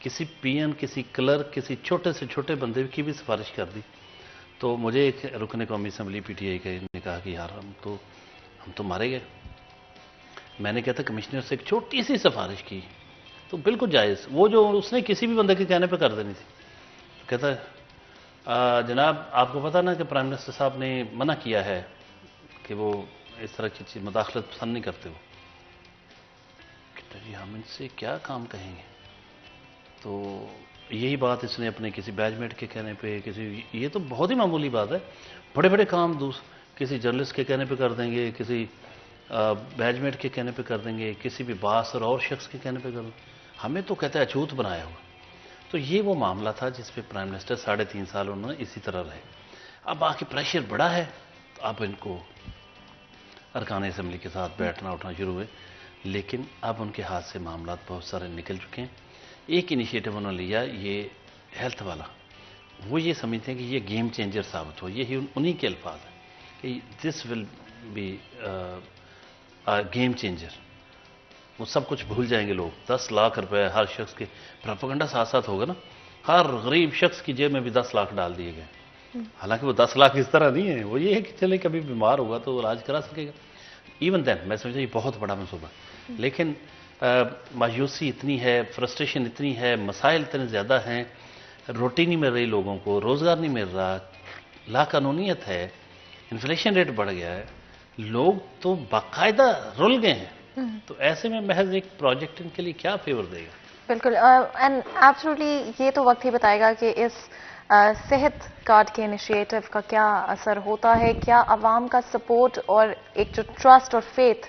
کسی پی ایم، کسی کلرک، کسی چھوٹے سے چھوٹے بندے کی بھی سفارش کر دی تو مجھے ایک رکن قومی اسمبلی پی ٹی آئی کا نے کہا کہ یار ہم تو مارے گئے. میں نے کہتا کمشنر سے ایک چھوٹی سی سفارش کی تو بالکل جائز، وہ جو اس نے کسی بھی بندے کے کہنے پہ کر دینی تھی. کہتا ہے جناب آپ کو پتا نا کہ پرائم منسٹر صاحب نے منع کیا ہے کہ وہ اس طرح کی چیز مداخلت پسند نہیں کرتے. وہ کہتا جی ہم ان سے کیا کام کہیں گے. تو یہی بات اس نے اپنے کسی بیچ میٹ کے کہنے پہ، یہ تو بہت ہی معمولی بات ہے. بڑے بڑے کام کسی جرنلسٹ کے کہنے پہ کر دیں گے، کسی بیچ میٹ کے کہنے پہ کر دیں گے، کسی بھی باس اور شخص کے کہنے پہ کر دیں گے. ہمیں تو کہتا ہے اچھوت بنایا ہوا. تو یہ وہ معاملہ تھا جس پہ پرائم منسٹر 3.5 سال انہوں نے اسی طرح رہے. اب آ کے پریشر بڑا ہے تو اب ان کو ارکان اسمبلی کے ساتھ بیٹھنا اٹھنا شروع ہوئے، لیکن اب ان کے ہاتھ سے معاملات بہت سارے نکل چکے ہیں. ایک انیشیٹو انہوں نے لیا یہ ہیلتھ والا. وہ یہ سمجھتے ہیں کہ یہ گیم چینجر ثابت ہو. یہی انہی کے الفاظ ہیں کہ دس ول بی گیم چینجر. وہ سب کچھ بھول جائیں گے لوگ. 10 لاکھ روپے ہر شخص کے پروپیگنڈا ساتھ ساتھ ہوگا نا. ہر غریب شخص کی جیب میں بھی 10 لاکھ ڈال دیے گئے. حالانکہ وہ 10 لاکھ اس طرح نہیں ہے، وہ یہ ہے کہ چلے کبھی بیمار ہوگا تو علاج کرا سکے گا. ایون دین میں سمجھتا یہ بہت بڑا منصوبہ. لیکن مایوسی اتنی ہے، فرسٹریشن اتنی ہے، مسائل اتنے زیادہ ہیں، روٹی نہیں مل رہی لوگوں کو، روزگار نہیں مل رہا، لا قانونیت ہے، انفلیشن ریٹ بڑھ گیا ہے، لوگ تو باقاعدہ رل گئے ہیں. تو ایسے میں محض ایک پروجیکٹ ان کے لیے کیا فیور دے گا؟ بالکل. اینڈ ایبسولوٹلی یہ تو وقت ہی بتائے گا کہ اس صحت کارڈ کے انیشیٹو کا کیا اثر ہوتا ہے، کیا عوام کا سپورٹ اور ایک جو ٹرسٹ اور فیتھ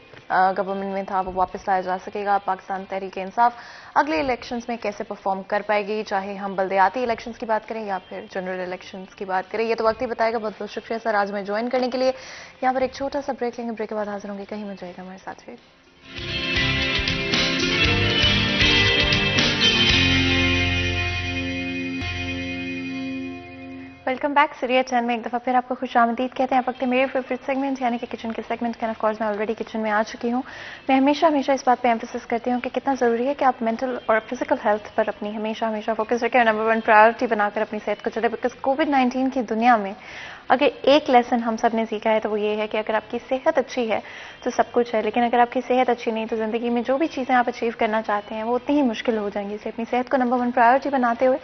گورنمنٹ میں تھا وہ واپس لایا جا سکے گا. پاکستان تحریک انصاف اگلے الیکشنز میں کیسے پرفارم کر پائے گی، چاہے ہم بلدیاتی الیکشنز کی بات کریں یا پھر جنرل الیکشنز کی بات کریں. یہ تو وقت ہی بتائے گا. بہت بہت شکریہ سر آج میں جوائن کرنے کے لیے. یہاں پر ایک چھوٹا سا بریک لیں گے، بریک کے بعد حاضر ہوں گے. کہیں مت جائے گا، ہمارے ساتھ رہیے. Welcome back. سیریل 10 میں ایک دفعہ پھر آپ کو خوش آمدید کہتے ہیں. وقت میرے فیوریٹ سیگمنٹ یعنی کہ کچن کے سیگمنٹ کے. آف کورس میں آلریڈی کچن میں آ چکی ہوں. میں ہمیشہ اس بات پہ ایمفسس کرتی ہوں کہ کتنا ضروری ہے کہ آپ مینٹل اور فزیکل ہیلتھ پر اپنی ہمیشہ فوکس رکھیں اور نمبر 1 پرائیورٹی بنا کر اپنی صحت کو چلے. بیکاز کووڈ-19 کی دنیا میں اگر ایک لیسن ہم سب نے سیکھا ہے تو وہ یہ ہے کہ اگر آپ کی صحت اچھی ہے تو سب کچھ ہے، لیکن اگر آپ کی صحت اچھی نہیں تو زندگی میں جو بھی چیزیں آپ اچیو کرنا چاہتے ہیں وہ اتنی ہی مشکل ہو جائیں گی. اسے اپنی صحت کو نمبر 1 پرائیورٹی بناتے ہوئے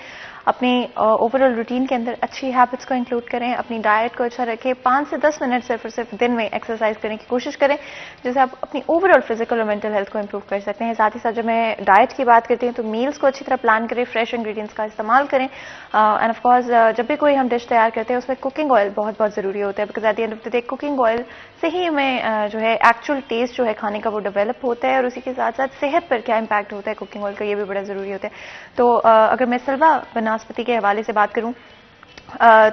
اپنی اوور آل روٹین کے اندر اچھی ہیبٹس کو انکلوڈ کریں، اپنی ڈائٹ کو اچھا رکھیں، 5 سے 10 منٹ صرف دن میں ایکسرسائز کرنے کی کوشش کریں جس سے آپ اپنی اوور آل فزیکل اور مینٹل ہیلتھ کو امپروو کر سکتے ہیں. ساتھ ہی ساتھ جب میں ڈائٹ کی بات کرتی ہوں تو میلز کو اچھی طرح پلان کریں، فریش انگریڈینٹس کا استعمال کریں. اینڈ آف کورس جب بھی کوئی ہم ڈش تیار کرتے ہیں اس میں کوکنگ آئل بہت ضروری ہوتا ہے. Because at the end of the day cooking oil سے ہی ہمیں جو ہے ایکچوئل ٹیسٹ جو ہے کھانے کا وہ ڈیولپ ہوتا ہے، اور اسی کے ساتھ ساتھ صحت پر کیا امپیکٹ ہوتا ہے کوکنگ آئل کا یہ بھی بڑا ضروری ہوتا ہے. تو اگر میں سلوا بناسپتی کے حوالے سے بات کروں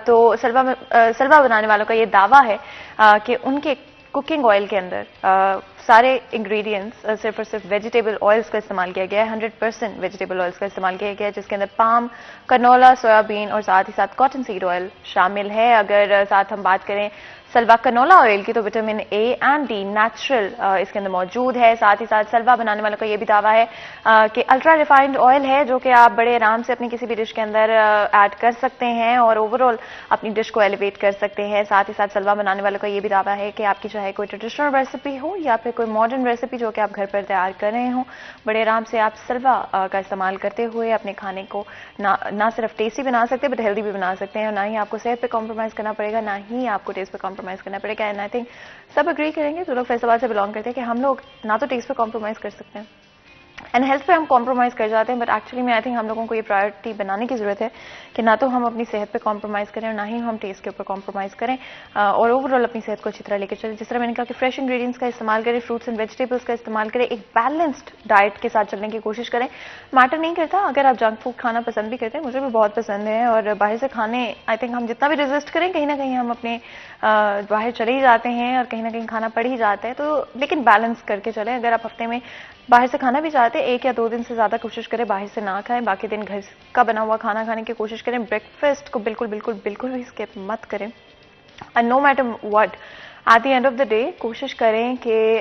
تو سلوا بنانے والوں کا یہ دعویٰ ہے کہ ان کے کوکنگ آئل کے اندر سارے انگریڈینٹس صرف اور صرف ویجیٹیبل آئلس کا استعمال کیا گیا ہے. 100% ویجیٹیبل آئلس کا استعمال کیا گیا ہے جس کے اندر پام، کنولا، سویابین اور ساتھ ہی ساتھ کاٹن سیڈ آئل شامل ہے. اگر ساتھ ہم بات کریں سلوا کنولا آئل کی تو vitamin A and D natural اس کے اندر موجود ہے. ساتھ ہی ساتھ سلوا بنانے والوں کا یہ بھی دعویٰ ہے کہ الٹرا ریفائنڈ آئل ہے جو کہ آپ بڑے آرام سے اپنی کسی بھی ڈش کے اندر ایڈ کر سکتے ہیں اور اوور آل اپنی ڈش کو ایلیویٹ کر سکتے ہیں. ساتھ ہی ساتھ سلوا بنانے والوں کا یہ بھی دعویٰ ہے کہ آپ کی چاہے کوئی ٹریڈیشنل ریسیپی ہو یا پھر کوئی ماڈرن ریسیپی جو کہ آپ گھر پر تیار کر رہے ہوں، بڑے آرام سے آپ سلوا کا استعمال کرتے ہوئے اپنے کھانے کو نہ صرف ٹیسٹی بنا سکتے بٹ ہیلدی بھی بنا سکتے ہیں، اور نہ ہی آپ کو صحت پہ کمپرومائز کرنا پڑے گا، نہ ہی آپ کو ٹیسٹ پہ کمپرومائز کرنا پڑے گا. آئی تھنک سب اگری کریں گے جو لوگ فیصل آباد سے بلانگ کرتے ہیں کہ ہم لوگ نہ تو ٹیسٹ پہ کمپرومائز کر سکتے ہیں اینڈ ہیلتھ پہ ہم کمپرومائز کر جاتے ہیں، بٹ ایکچولی میں آئی تھنک ہم لوگوں کو یہ پرائرٹی بنانے کی ضرورت ہے کہ نہ تو ہم اپنی صحت پہ کمپرومائز کریں اور نہ ہی ہم ٹیسٹ کے اوپر کمپرومائز کریں اور اوور آل اپنی صحت کو اچھی طرح لے کے چلیں. جس طرح میں نے کہا کہ فریش انگریڈینٹس کا استعمال کریں، فروٹس اینڈ ویجیٹیبلس کا استعمال کریں، ایک بیلنسڈ ڈائٹ کے ساتھ چلنے کی کوشش کریں. میٹر نہیں کرتا اگر آپ جنک فوڈ کھانا پسند بھی کرتے ہیں، مجھے بھی بہت پسند ہے، اور باہر سے کھانے آئی تھنک ہم جتنا بھی ریزسٹ کریں کہیں نہ کہیں ہم اپنے باہر چلے ہی جاتے ہیں اور کہیں نہ کہیں کھانا پڑ ہی جاتا ہے. تو لیکن بیلنس کر کے چلیں. اگر آپ ہفتے میں باہر سے کھانا بھی چاہتے ہیں 1 یا 2 دن سے زیادہ کوشش کریں باہر سے نہ کھائیں، باقی دن گھر کا بنا ہوا کھانا کھانے کی کوشش کریں. بریک فاسٹ کو بالکل بھی اسکپ مت کریں. No matter what at the end of the day کوشش کریں کہ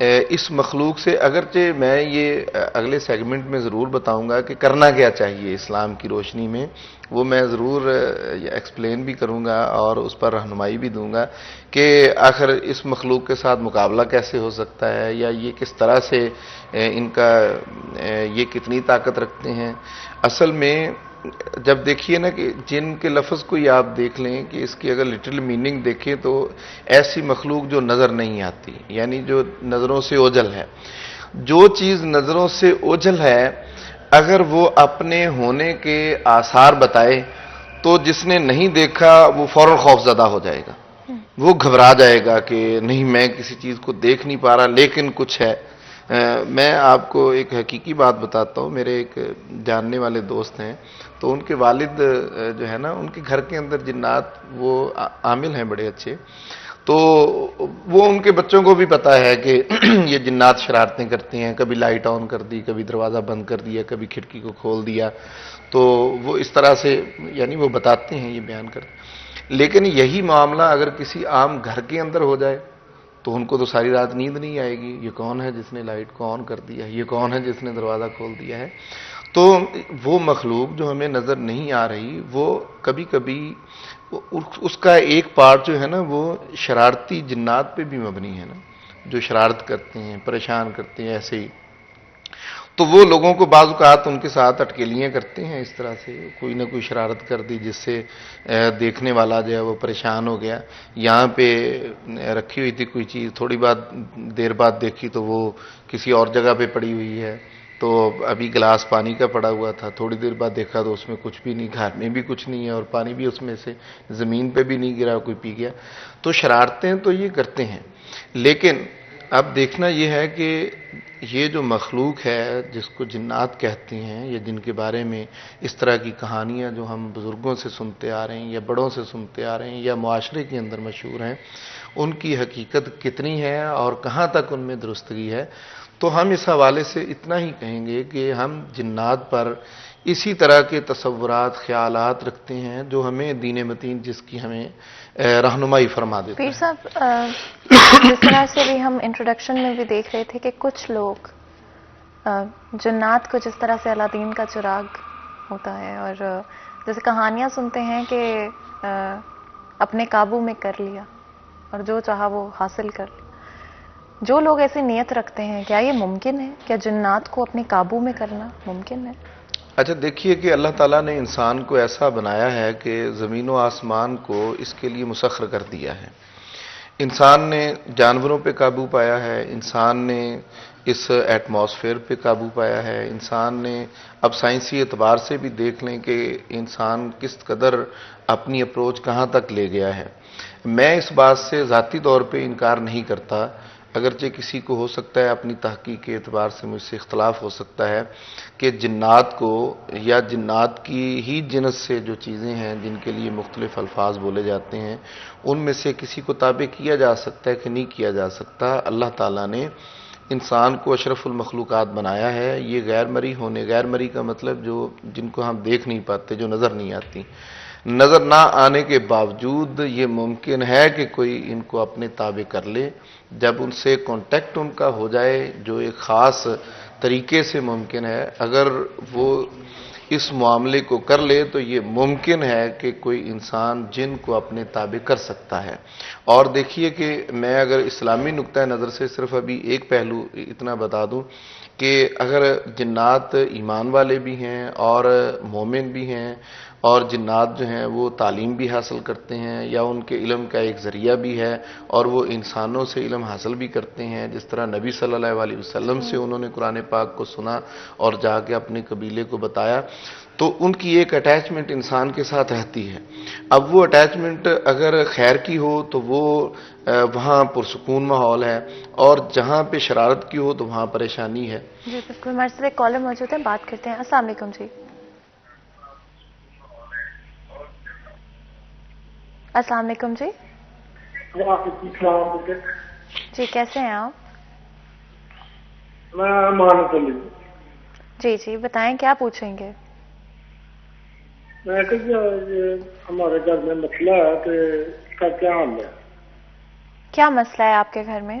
اس مخلوق سے، اگرچہ میں یہ اگلے سیگمنٹ میں ضرور بتاؤں گا کہ کرنا کیا چاہیے اسلام کی روشنی میں، وہ میں ضرور ایکسپلین بھی کروں گا اور اس پر رہنمائی بھی دوں گا کہ آخر اس مخلوق کے ساتھ مقابلہ کیسے ہو سکتا ہے، یا یہ کس طرح سے ان کا یہ کتنی طاقت رکھتے ہیں۔ اصل میں جب دیکھیے نا کہ جن کے لفظ کو یہ آپ دیکھ لیں کہ اس کی اگر لٹرل میننگ دیکھیں تو ایسی مخلوق جو نظر نہیں آتی، یعنی جو نظروں سے اوجھل ہے۔ جو چیز نظروں سے اوجھل ہے اگر وہ اپنے ہونے کے آثار بتائے تو جس نے نہیں دیکھا وہ فوراً خوف زدہ ہو جائے گا، وہ گھبرا جائے گا کہ نہیں میں کسی چیز کو دیکھ نہیں پا رہا لیکن کچھ ہے۔ میں آپ کو ایک حقیقی بات بتاتا ہوں، میرے ایک جاننے والے دوست ہیں، تو ان کے والد جو ہے نا ان کے گھر کے اندر جنات وہ عامل ہیں بڑے اچھے، تو وہ ان کے بچوں کو بھی پتا ہے کہ یہ جنات شرارتیں کرتے ہیں، کبھی لائٹ آن کر دی، کبھی دروازہ بند کر دیا، کبھی کھڑکی کو کھول دیا، تو وہ اس طرح سے یعنی وہ بتاتے ہیں، یہ بیان کرتے ہیں۔ لیکن یہی معاملہ اگر کسی عام گھر کے اندر ہو جائے تو ان کو تو ساری رات نیند نہیں آئے گی، یہ کون ہے جس نے لائٹ کو آن کر دیا ہے، یہ کون ہے جس نے دروازہ کھول دیا ہے۔ تو وہ مخلوق جو ہمیں نظر نہیں آ رہی وہ کبھی کبھی اس کا ایک پارٹ جو ہے نا وہ شرارتی جنات پہ بھی مبنی ہے نا، جو شرارت کرتے ہیں، پریشان کرتے ہیں ایسے ہی، تو وہ لوگوں کو بعض اوقات ان کے ساتھ اٹکیلیاں کرتے ہیں، اس طرح سے کوئی نہ کوئی شرارت کر دی جس سے دیکھنے والا جو ہے وہ پریشان ہو گیا۔ یہاں پہ رکھی ہوئی تھی کوئی چیز، تھوڑی دیر بعد دیکھی تو وہ کسی اور جگہ پہ پڑی ہوئی ہے، تو ابھی گلاس پانی کا پڑا ہوا تھا، تھوڑی دیر بعد دیکھا تو اس میں کچھ بھی نہیں، گھر میں بھی کچھ نہیں ہے اور پانی بھی اس میں سے زمین پہ بھی نہیں گرا، کوئی پی گیا۔ تو شرارتیں تو یہ کرتے ہیں، لیکن اب دیکھنا یہ ہے کہ یہ جو مخلوق ہے جس کو جنات کہتے ہیں، یا جن کے بارے میں اس طرح کی کہانیاں جو ہم بزرگوں سے سنتے آ رہے ہیں یا بڑوں سے سنتے آ رہے ہیں یا معاشرے کے اندر مشہور ہیں، ان کی حقیقت کتنی ہے اور کہاں تک ان میں درستگی ہے، تو ہم اس حوالے سے اتنا ہی کہیں گے کہ ہم جنات پر اسی طرح کے تصورات، خیالات رکھتے ہیں جو ہمیں دین متین جس کی ہمیں رہنمائی فرما دیتا ہے۔ پیر صاحب، جس طرح سے بھی ہم انٹروڈکشن میں بھی دیکھ رہے تھے کہ کچھ لوگ جنات کو جس طرح سے الادین کا چراغ ہوتا ہے اور جیسے کہانیاں سنتے ہیں کہ اپنے قابو میں کر لیا اور جو چاہا وہ حاصل کر لیا، جو لوگ ایسی نیت رکھتے ہیں کیا یہ ممکن ہے؟ کیا جنات کو اپنے قابو میں کرنا ممکن ہے؟ اچھا دیکھیے کہ اللہ تعالیٰ نے انسان کو ایسا بنایا ہے کہ زمین و آسمان کو اس کے لیے مسخر کر دیا ہے۔ انسان نے جانوروں پہ قابو پایا ہے، انسان نے اس ایٹماسفیئر پہ قابو پایا ہے، انسان نے اب سائنسی اعتبار سے بھی دیکھ لیں کہ انسان کس قدر اپنی اپروچ کہاں تک لے گیا ہے۔ میں اس بات سے ذاتی طور پہ انکار نہیں کرتا، اگرچہ کسی کو ہو سکتا ہے اپنی تحقیق کے اعتبار سے مجھ سے اختلاف ہو سکتا ہے کہ جنات کو یا جنات کی ہی جنس سے جو چیزیں ہیں جن کے لیے مختلف الفاظ بولے جاتے ہیں ان میں سے کسی کو تابع کیا جا سکتا ہے کہ نہیں کیا جا سکتا۔ اللہ تعالیٰ نے انسان کو اشرف المخلوقات بنایا ہے، یہ غیر مرئی ہونے، غیر مرئی کا مطلب جو جن کو ہم دیکھ نہیں پاتے، جو نظر نہیں آتی، نظر نہ آنے کے باوجود یہ ممکن ہے کہ کوئی ان کو اپنے تابع کر لے جب ان سے کانٹیکٹ ان کا ہو جائے، جو ایک خاص طریقے سے ممکن ہے۔ اگر وہ اس معاملے کو کر لے تو یہ ممکن ہے کہ کوئی انسان جن کو اپنے تابع کر سکتا ہے۔ اور دیکھیے کہ میں اگر اسلامی نقطہ نظر سے صرف ابھی ایک پہلو اتنا بتا دوں کہ اگر جنات ایمان والے بھی ہیں اور مومن بھی ہیں، اور جنات جو ہیں وہ تعلیم بھی حاصل کرتے ہیں یا ان کے علم کا ایک ذریعہ بھی ہے اور وہ انسانوں سے علم حاصل بھی کرتے ہیں، جس طرح نبی صلی اللہ علیہ وسلم سے انہوں نے قرآن پاک کو سنا اور جا کے اپنے قبیلے کو بتایا، تو ان کی ایک اٹیچمنٹ انسان کے ساتھ رہتی ہے۔ اب وہ اٹیچمنٹ اگر خیر کی ہو تو وہ وہاں پرسکون ماحول ہے، اور جہاں پہ شرارت کی ہو تو وہاں پریشانی ہے۔ جی بالکل، ہمارے ساتھ ایک کالر موجود ہے، بات کرتے ہیں۔ السلام علیکم جی۔ السلام علیکم جی۔ وعلیکم السلام۔ جی کیسے ہیں آپ؟ میں مانت علی۔ جی جی بتائیں کیا پوچھیں گے؟ میں کہ ہمارے گھر میں مسئلہ ہے کہ اس کا کیا حل ہے؟ کیا مسئلہ ہے آپ کے گھر میں؟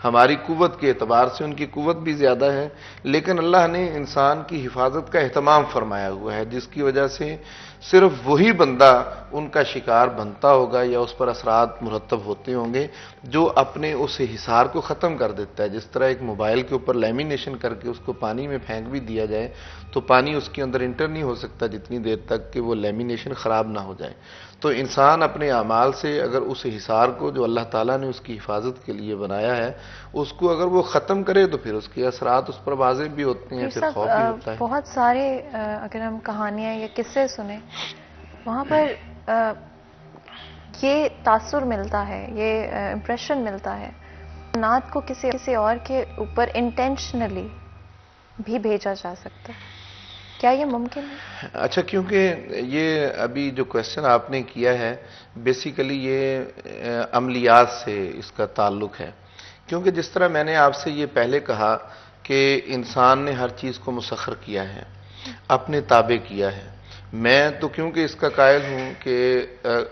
ہماری قوت کے اعتبار سے ان کی قوت بھی زیادہ ہے، لیکن اللہ نے انسان کی حفاظت کا اہتمام فرمایا ہوا ہے، جس کی وجہ سے صرف وہی بندہ ان کا شکار بنتا ہوگا یا اس پر اثرات مرتب ہوتے ہوں گے جو اپنے اس حصار کو ختم کر دیتا ہے۔ جس طرح ایک موبائل کے اوپر لیمینیشن کر کے اس کو پانی میں پھینک بھی دیا جائے تو پانی اس کے اندر انٹر نہیں ہو سکتا جتنی دیر تک کہ وہ لیمینیشن خراب نہ ہو جائے۔ تو انسان اپنے اعمال سے اگر اس حصار کو جو اللہ تعالیٰ نے اس کی حفاظت کے لیے بنایا ہے اس کو اگر وہ ختم کرے تو پھر اس کے اثرات اس پر واضح بھی ہوتے ہیں، پھر خوف بھی ہوتا ہے۔ بہت سارے اگر ہم کہانیاں یا قصے سنیں وہاں پر یہ تاثر ملتا ہے، یہ امپریشن ملتا ہے جنات کو کسی اور کے اوپر انٹینشنلی بھی بھیجا جا سکتا ہے۔ کیا یہ ممکن ہے؟ اچھا، کیونکہ یہ ابھی جو کویسچن آپ نے کیا ہے بیسیکلی یہ عملیات سے اس کا تعلق ہے، کیونکہ جس طرح میں نے آپ سے یہ پہلے کہا کہ انسان نے ہر چیز کو مسخر کیا ہے، اپنے تابع کیا ہے۔ میں تو کیونکہ اس کا قائل ہوں کہ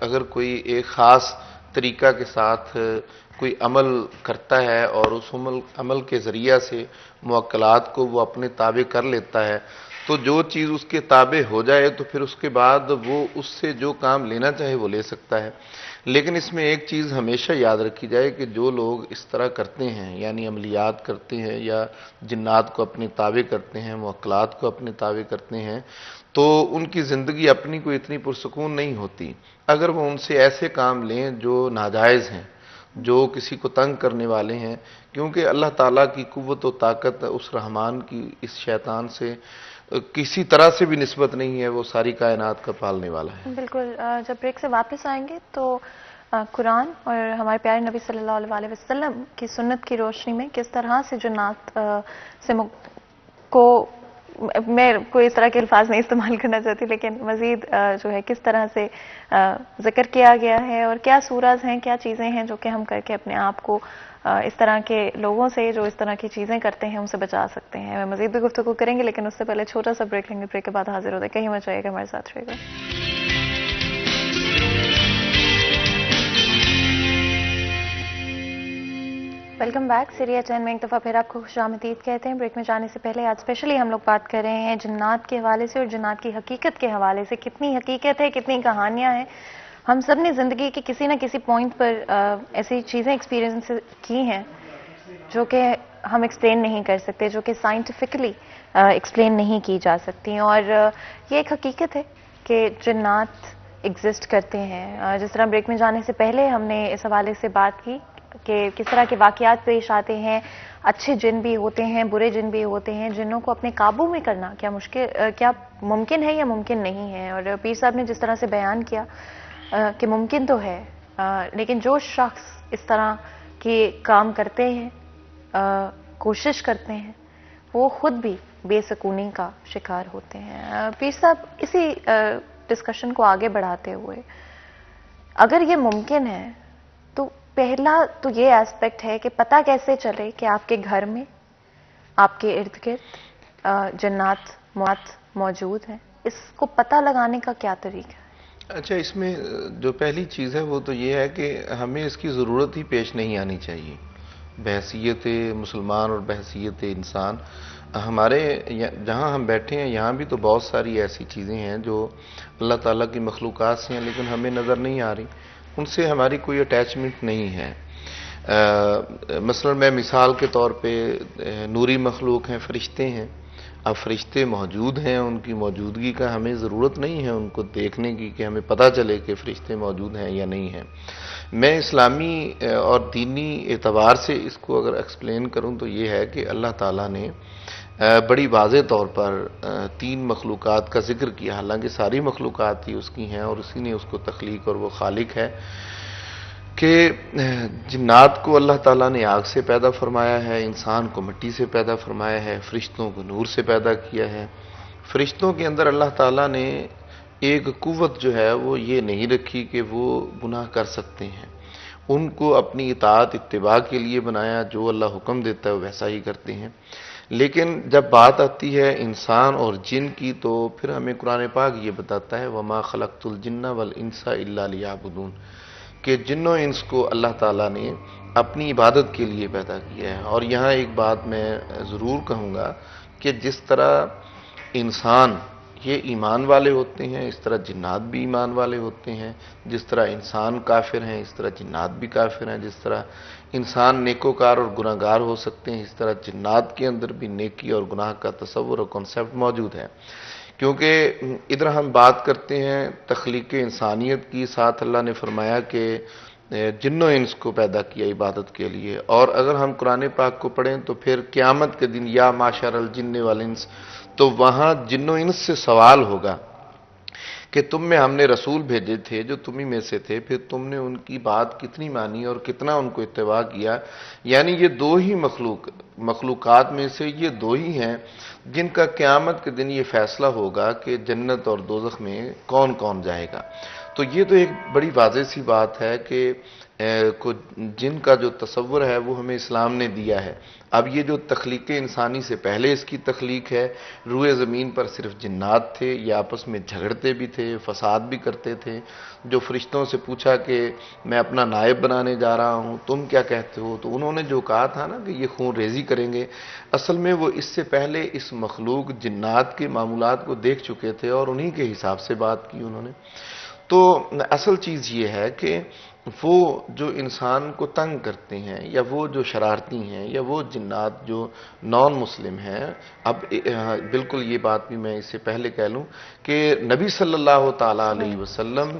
اگر کوئی ایک خاص طریقہ کے ساتھ کوئی عمل کرتا ہے اور اس عمل کے ذریعہ سے موکلات کو وہ اپنے تابع کر لیتا ہے تو جو چیز اس کے تابع ہو جائے تو پھر اس کے بعد وہ اس سے جو کام لینا چاہے وہ لے سکتا ہے۔ لیکن اس میں ایک چیز ہمیشہ یاد رکھی جائے کہ جو لوگ اس طرح کرتے ہیں، یعنی عملیات کرتے ہیں یا جنات کو اپنے تابع کرتے ہیں، موکلات کو اپنے تابع کرتے ہیں، تو ان کی زندگی اپنی کوئی اتنی پرسکون نہیں ہوتی اگر وہ ان سے ایسے کام لیں جو ناجائز ہیں، جو کسی کو تنگ کرنے والے ہیں، کیونکہ اللہ تعالیٰ کی قوت و طاقت اس رحمان کی اس شیطان سے کسی طرح سے بھی نسبت نہیں ہے، وہ ساری کائنات کا پالنے والا ہے۔ بالکل۔ جب بریک سے واپس آئیں گے تو قرآن اور ہمارے پیارے نبی صلی اللہ علیہ وسلم کی سنت کی روشنی میں کس طرح سے جنات سے کو میں کوئی اس طرح کے الفاظ نہیں استعمال کرنا چاہتی، لیکن مزید جو ہے کس طرح سے ذکر کیا گیا ہے اور کیا سورج ہیں، کیا چیزیں ہیں جو کہ ہم کر کے اپنے آپ کو اس طرح کے لوگوں سے جو اس طرح کی چیزیں کرتے ہیں ان سے بچا سکتے ہیں۔ مزید بھی گفتگو کریں گے، لیکن اس سے پہلے چھوٹا سا بریک لیں گے۔ بریک کے بعد حاضر ہوتے ہیں، کہیں مت جائیے گا، ہمارے ساتھ رہے گا۔ Welcome back. سیریہ چین میں ایک دفعہ پھر آپ کو خوش آمدید کہتے ہیں۔ بریک میں جانے سے پہلے آج اسپیشلی ہم لوگ بات کر رہے ہیں جنات کے حوالے سے اور جنات کی حقیقت کے حوالے سے۔ کتنی حقیقت ہے، کتنی کہانیاں ہیں۔ ہم سب نے زندگی کے کسی نہ کسی پوائنٹ پر ایسی چیزیں ایکسپیرینس کی ہیں جو کہ ہم ایکسپلین نہیں کر سکتے، جو کہ سائنٹیفکلی ایکسپلین نہیں کی جا سکتی، اور یہ ایک حقیقت ہے کہ جنات ایگزسٹ کرتے ہیں۔ جس طرح بریک میں جانے سے پہلے ہم نے اس حوالے سے بات کی کہ کس طرح کے واقعات پیش آتے ہیں، اچھے جن بھی ہوتے ہیں، برے جن بھی ہوتے ہیں۔ جنوں کو اپنے قابو میں کرنا کیا ممکن ہے یا ممکن نہیں ہے، اور پیر صاحب نے جس طرح سے بیان کیا کہ ممکن تو ہے، لیکن جو شخص اس طرح کے کام کرتے ہیں، کوشش کرتے ہیں، وہ خود بھی بے سکونی کا شکار ہوتے ہیں۔ پیر صاحب، اسی ڈسکشن کو آگے بڑھاتے ہوئے اگر یہ ممکن ہے تو پہلا تو یہ ایسپیکٹ ہے کہ پتہ کیسے چلے کہ آپ کے گھر میں، آپ کے ارد گرد جنات موجود ہیں، اس کو پتہ لگانے کا کیا طریقہ ہے؟ اچھا، اس میں جو پہلی چیز ہے وہ تو یہ ہے کہ ہمیں اس کی ضرورت ہی پیش نہیں آنی چاہیے۔ بحیثیت مسلمان اور بحیثیت انسان، ہمارے جہاں ہم بیٹھے ہیں یہاں بھی تو بہت ساری ایسی چیزیں ہیں جو اللہ تعالیٰ کی مخلوقات سے ہیں لیکن ہمیں نظر نہیں آ رہی، ان سے ہماری کوئی اٹیچمنٹ نہیں ہے۔ مثلا میں مثال کے طور پہ نوری مخلوق ہیں، فرشتے ہیں۔ اب فرشتے موجود ہیں، ان کی موجودگی کا ہمیں ضرورت نہیں ہے ان کو دیکھنے کی کہ ہمیں پتہ چلے کہ فرشتے موجود ہیں یا نہیں ہیں۔ میں اسلامی اور دینی اعتبار سے اس کو اگر ایکسپلین کروں تو یہ ہے کہ اللہ تعالیٰ نے بڑی واضح طور پر 3 مخلوقات کا ذکر کیا، حالانکہ ساری مخلوقات ہی اس کی ہیں اور اسی نے اس کو تخلیق اور وہ خالق ہے، کہ جنات کو اللہ تعالیٰ نے آگ سے پیدا فرمایا ہے، انسان کو مٹی سے پیدا فرمایا ہے، فرشتوں کو نور سے پیدا کیا ہے۔ فرشتوں کے اندر اللہ تعالیٰ نے ایک قوت جو ہے وہ یہ نہیں رکھی کہ وہ گناہ کر سکتے ہیں، ان کو اپنی اطاعت اتباع کے لیے بنایا، جو اللہ حکم دیتا ہے وہ ویسا ہی کرتے ہیں۔ لیکن جب بات آتی ہے انسان اور جن کی تو پھر ہمیں قرآن پاک یہ بتاتا ہے وَمَا خَلَقْتُ الْجِنَّ وَالْإِنسَ إِلَّا لِيَعْبُدُونَ، کہ جنوں انس کو اللہ تعالیٰ نے اپنی عبادت کے لیے پیدا کیا ہے. اور یہاں ایک بات میں ضرور کہوں گا کہ جس طرح انسان یہ ایمان والے ہوتے ہیں، اس طرح جنات بھی ایمان والے ہوتے ہیں. جس طرح انسان کافر ہیں، اس طرح جنات بھی کافر ہیں. جس طرح انسان نیکوکار اور گناہگار ہو سکتے ہیں، اس طرح جنات کے اندر بھی نیکی اور گناہ کا تصور اور کنسیپٹ موجود ہے. کیونکہ ادھر ہم بات کرتے ہیں تخلیق انسانیت کی، ساتھ اللہ نے فرمایا کہ جن و انس کو پیدا کیا عبادت کے لیے. اور اگر ہم قرآن پاک کو پڑھیں تو پھر قیامت کے دن یا معشر الجن والانس، تو وہاں جن و انس سے سوال ہوگا کہ تم میں ہم نے رسول بھیجے تھے جو تمہیں میں سے تھے، پھر تم نے ان کی بات کتنی مانی اور کتنا ان کو اتباع کیا. یعنی یہ دو ہی مخلوقات میں سے یہ دو ہی ہیں جن کا قیامت کے دن یہ فیصلہ ہوگا کہ جنت اور دوزخ میں کون کون جائے گا. تو یہ تو ایک بڑی واضح سی بات ہے کہ جن کا جو تصور ہے وہ ہمیں اسلام نے دیا ہے. اب یہ جو تخلیق انسانی سے پہلے اس کی تخلیق ہے، روئے زمین پر صرف جنات تھے، یہ آپس میں جھگڑتے بھی تھے، فساد بھی کرتے تھے. جو فرشتوں سے پوچھا کہ میں اپنا نائب بنانے جا رہا ہوں، تم کیا کہتے ہو، تو انہوں نے جو کہا تھا نا کہ یہ خون ریزی کریں گے، اصل میں وہ اس سے پہلے اس مخلوق جنات کے معمولات کو دیکھ چکے تھے اور انہی کے حساب سے بات کی انہوں نے. تو اصل چیز یہ ہے کہ وہ جو انسان کو تنگ کرتے ہیں، یا وہ جو شرارتی ہیں، یا وہ جنات جو نان مسلم ہیں. اب بالکل یہ بات بھی میں اس سے پہلے کہہ لوں کہ نبی صلی اللہ تعالیٰ علیہ وسلم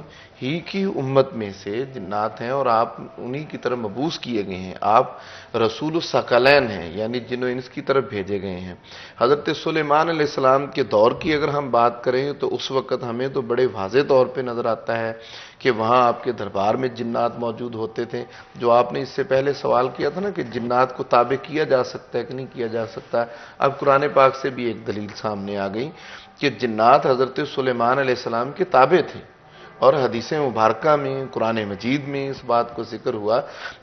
ہی کی امت میں سے جنات ہیں اور آپ انہی کی طرف مبعوث کیے گئے ہیں. آپ رسول الثقلین ہیں، یعنی جن و انس کی طرف بھیجے گئے ہیں. حضرت سلیمان علیہ السلام کے دور کی اگر ہم بات کریں تو اس وقت ہمیں تو بڑے واضح طور پہ نظر آتا ہے کہ وہاں آپ کے دربار میں جنات موجود ہوتے تھے. جو آپ نے اس سے پہلے سوال کیا تھا نا کہ جنات کو تابع کیا جا سکتا ہے کہ نہیں کیا جا سکتا، اب قرآن پاک سے بھی ایک دلیل سامنے آ گئی کہ جنات حضرت سلیمان علیہ السلام کے تابع تھے. اور حدیث مبارکہ میں، قرآن مجید میں اس بات کو ذکر ہوا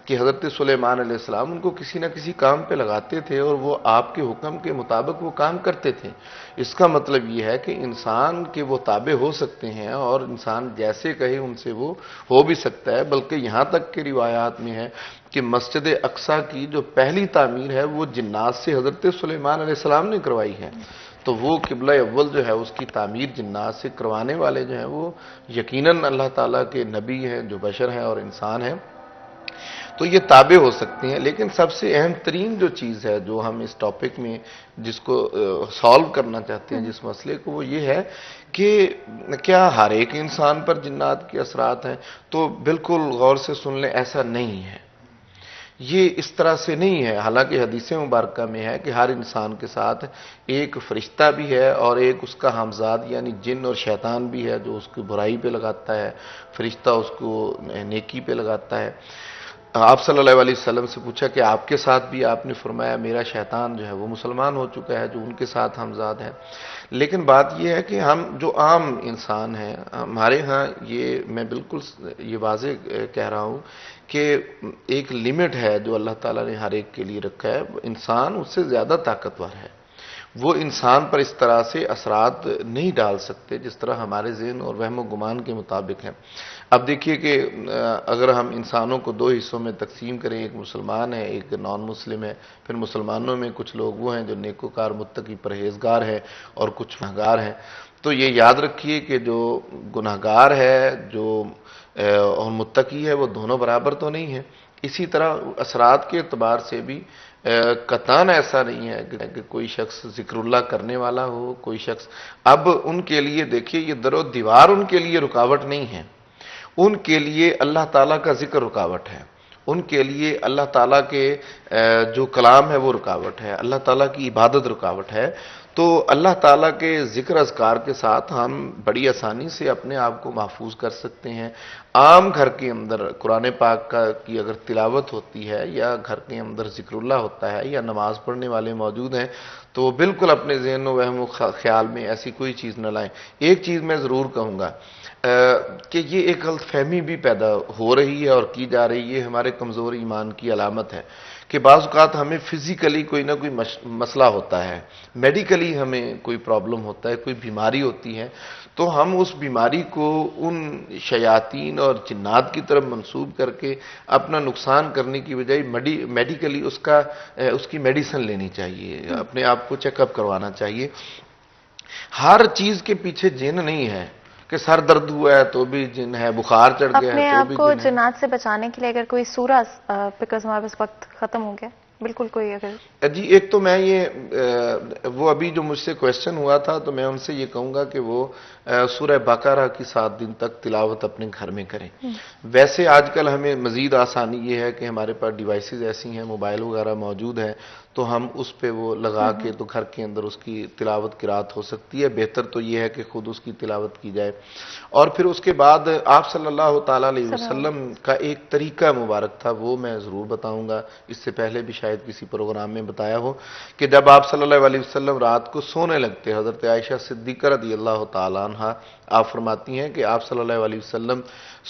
کہ حضرت سلیمان علیہ السلام ان کو کسی نہ کسی کام پہ لگاتے تھے اور وہ آپ کے حکم کے مطابق وہ کام کرتے تھے. اس کا مطلب یہ ہے کہ انسان کے وہ تابع ہو سکتے ہیں اور انسان جیسے کہے ان سے وہ ہو بھی سکتا ہے. بلکہ یہاں تک کہ روایات میں ہے کہ مسجد اقصیٰ کی جو پہلی تعمیر ہے وہ جنات سے حضرت سلیمان علیہ السلام نے کروائی ہے. تو وہ قبلہ اول جو ہے اس کی تعمیر جنات سے کروانے والے جو ہیں وہ یقیناً اللہ تعالیٰ کے نبی ہیں جو بشر ہیں اور انسان ہیں. تو یہ تابع ہو سکتے ہیں. لیکن سب سے اہم ترین جو چیز ہے جو ہم اس ٹاپک میں جس کو سالو کرنا چاہتے ہیں، جس مسئلے کو، وہ یہ ہے کہ کیا ہر ایک انسان پر جنات کے اثرات ہیں؟ تو بالکل غور سے سن لیں، ایسا نہیں ہے. یہ اس طرح سے نہیں ہے. حالانکہ حدیث مبارکہ میں ہے کہ ہر انسان کے ساتھ ایک فرشتہ بھی ہے اور ایک اس کا ہمزاد یعنی جن اور شیطان بھی ہے جو اس کی برائی پہ لگاتا ہے، فرشتہ اس کو نیکی پہ لگاتا ہے. آپ صلی اللہ علیہ وسلم سے پوچھا کہ آپ کے ساتھ بھی، آپ نے فرمایا میرا شیطان جو ہے وہ مسلمان ہو چکا ہے جو ان کے ساتھ ہمزاد ہے. لیکن بات یہ ہے کہ ہم جو عام انسان ہیں، ہمارے ہاں یہ میں بالکل یہ واضح کہہ رہا ہوں کہ ایک لمٹ ہے جو اللہ تعالیٰ نے ہر ایک کے لیے رکھا ہے. انسان اس سے زیادہ طاقتور ہے. وہ انسان پر اس طرح سے اثرات نہیں ڈال سکتے جس طرح ہمارے ذہن اور وہم و گمان کے مطابق ہیں. اب دیکھیے کہ اگر ہم انسانوں کو دو حصوں میں تقسیم کریں، ایک مسلمان ہے، ایک نان مسلم ہے. پھر مسلمانوں میں کچھ لوگ وہ ہیں جو نیکوکار، متقی، پرہیزگار ہیں اور کچھ گنہگار ہیں. تو یہ یاد رکھیے کہ جو گنہگار ہے جو اور متقی ہے وہ دونوں برابر تو نہیں ہیں. اسی طرح اثرات کے اعتبار سے بھی قطعاً ایسا نہیں ہے کہ کوئی شخص ذکر اللہ کرنے والا ہو، کوئی شخص. اب ان کے لیے دیکھیے یہ در و دیوار ان کے لیے رکاوٹ نہیں ہے. ان کے لیے اللہ تعالیٰ کا ذکر رکاوٹ ہے. ان کے لیے اللہ تعالیٰ کے جو کلام ہے وہ رکاوٹ ہے. اللہ تعالیٰ کی عبادت رکاوٹ ہے. تو اللہ تعالیٰ کے ذکر اذکار کے ساتھ ہم بڑی آسانی سے اپنے آپ کو محفوظ کر سکتے ہیں. عام گھر کے اندر قرآن پاک کی اگر تلاوت ہوتی ہے یا گھر کے اندر ذکر اللہ ہوتا ہے یا نماز پڑھنے والے موجود ہیں تو وہ بالکل اپنے ذہن و وہم و خیال میں ایسی کوئی چیز نہ لائیں. ایک چیز میں ضرور کہوں گا، کہ یہ ایک غلط فہمی بھی پیدا ہو رہی ہے اور کی جا رہی ہے، ہمارے کمزور ایمان کی علامت ہے کہ بعض اوقات ہمیں فزیکلی کوئی نہ کوئی مسئلہ ہوتا ہے، میڈیکلی ہمیں کوئی پرابلم ہوتا ہے، کوئی بیماری ہوتی ہے، تو ہم اس بیماری کو ان شیاطین اور جنات کی طرف منسوب کر کے اپنا نقصان کرنے کی بجائے میڈیکلی اس کی میڈیسن لینی چاہیے، اپنے آپ کو چیک اپ کروانا چاہیے۔ ہر چیز کے پیچھے جن نہیں ہے کہ سر درد ہوا ہے تو بھی جن ہے، بخار چڑھ گیا اپنے ہے تو آپ بھی کو جن ہے۔ جنات سے بچانے کے لیے اگر کوئی سورہ، بیکاز ہمارے پاس وقت ختم ہو گیا، بالکل کوئی اگر جی ایک تو میں وہ ابھی جو مجھ سے کویسچن ہوا تھا تو میں ان سے یہ کہوں گا کہ وہ سورہ بقرہ کی 7 دن تک تلاوت اپنے گھر میں کریں۔ ویسے آج کل ہمیں مزید آسانی یہ ہے کہ ہمارے پاس ڈیوائسز ایسی ہیں، موبائل وغیرہ موجود ہے، تو ہم اس پہ وہ لگا کے تو گھر کے اندر اس کی تلاوت قرات ہو سکتی ہے۔ بہتر تو یہ ہے کہ خود اس کی تلاوت کی جائے۔ اور پھر اس کے بعد آپ صلی اللہ تعالیٰ علیہ وسلم کا ایک طریقہ مبارک تھا، وہ میں ضرور بتاؤں گا، اس سے پہلے بھی شاید کسی پروگرام میں بتایا ہو، کہ جب آپ صلی اللہ علیہ وسلم رات کو سونے لگتے، حضرت عائشہ صدیقہ رضی اللہ تعالیٰ عنہ آپ فرماتی ہیں کہ آپ صلی اللہ علیہ وسلم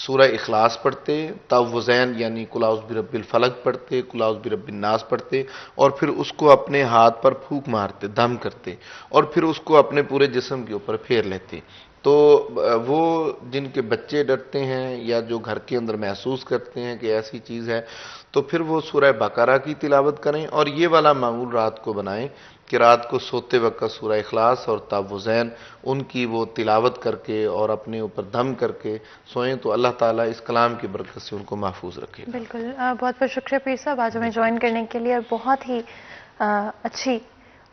سورہ اخلاص پڑھتے، تعوذین یعنی قل اعوذ برب الفلق پڑھتے، قل اعوذ برب الناس پڑھتے، اور پھر اس کو اپنے ہاتھ پر پھونک مارتے، دم کرتے، اور پھر اس کو اپنے پورے جسم کے اوپر پھیر لیتے۔ تو وہ جن کے بچے ڈرتے ہیں یا جو گھر کے اندر محسوس کرتے ہیں کہ ایسی چیز ہے، تو پھر وہ سورہ بقرہ کی تلاوت کریں، اور یہ والا معمول رات کو بنائیں کہ رات کو سوتے وقت سورہ اخلاص اور تعوذین ان کی وہ تلاوت کر کے اور اپنے اوپر دم کر کے سوئیں، تو اللہ تعالیٰ اس کلام کی برکت سے ان کو محفوظ رکھے۔ بالکل، بہت بہت شکریہ پیر صاحب آج ہمیں جوائن کرنے کے لیے، اور بہت ہی اچھی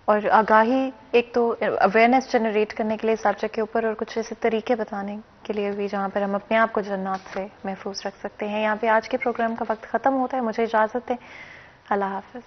اور آگاہی، ایک تو اویئرنیس جنریٹ کرنے کے لیے سبجیکٹ کے اوپر، اور کچھ ایسے طریقے بتانے کے لیے بھی جہاں پر ہم اپنے آپ کو جنات سے محفوظ رکھ سکتے ہیں۔ یہاں پہ آج کے پروگرام کا وقت ختم ہوتا ہے، مجھے اجازت دیں، اللہ حافظ۔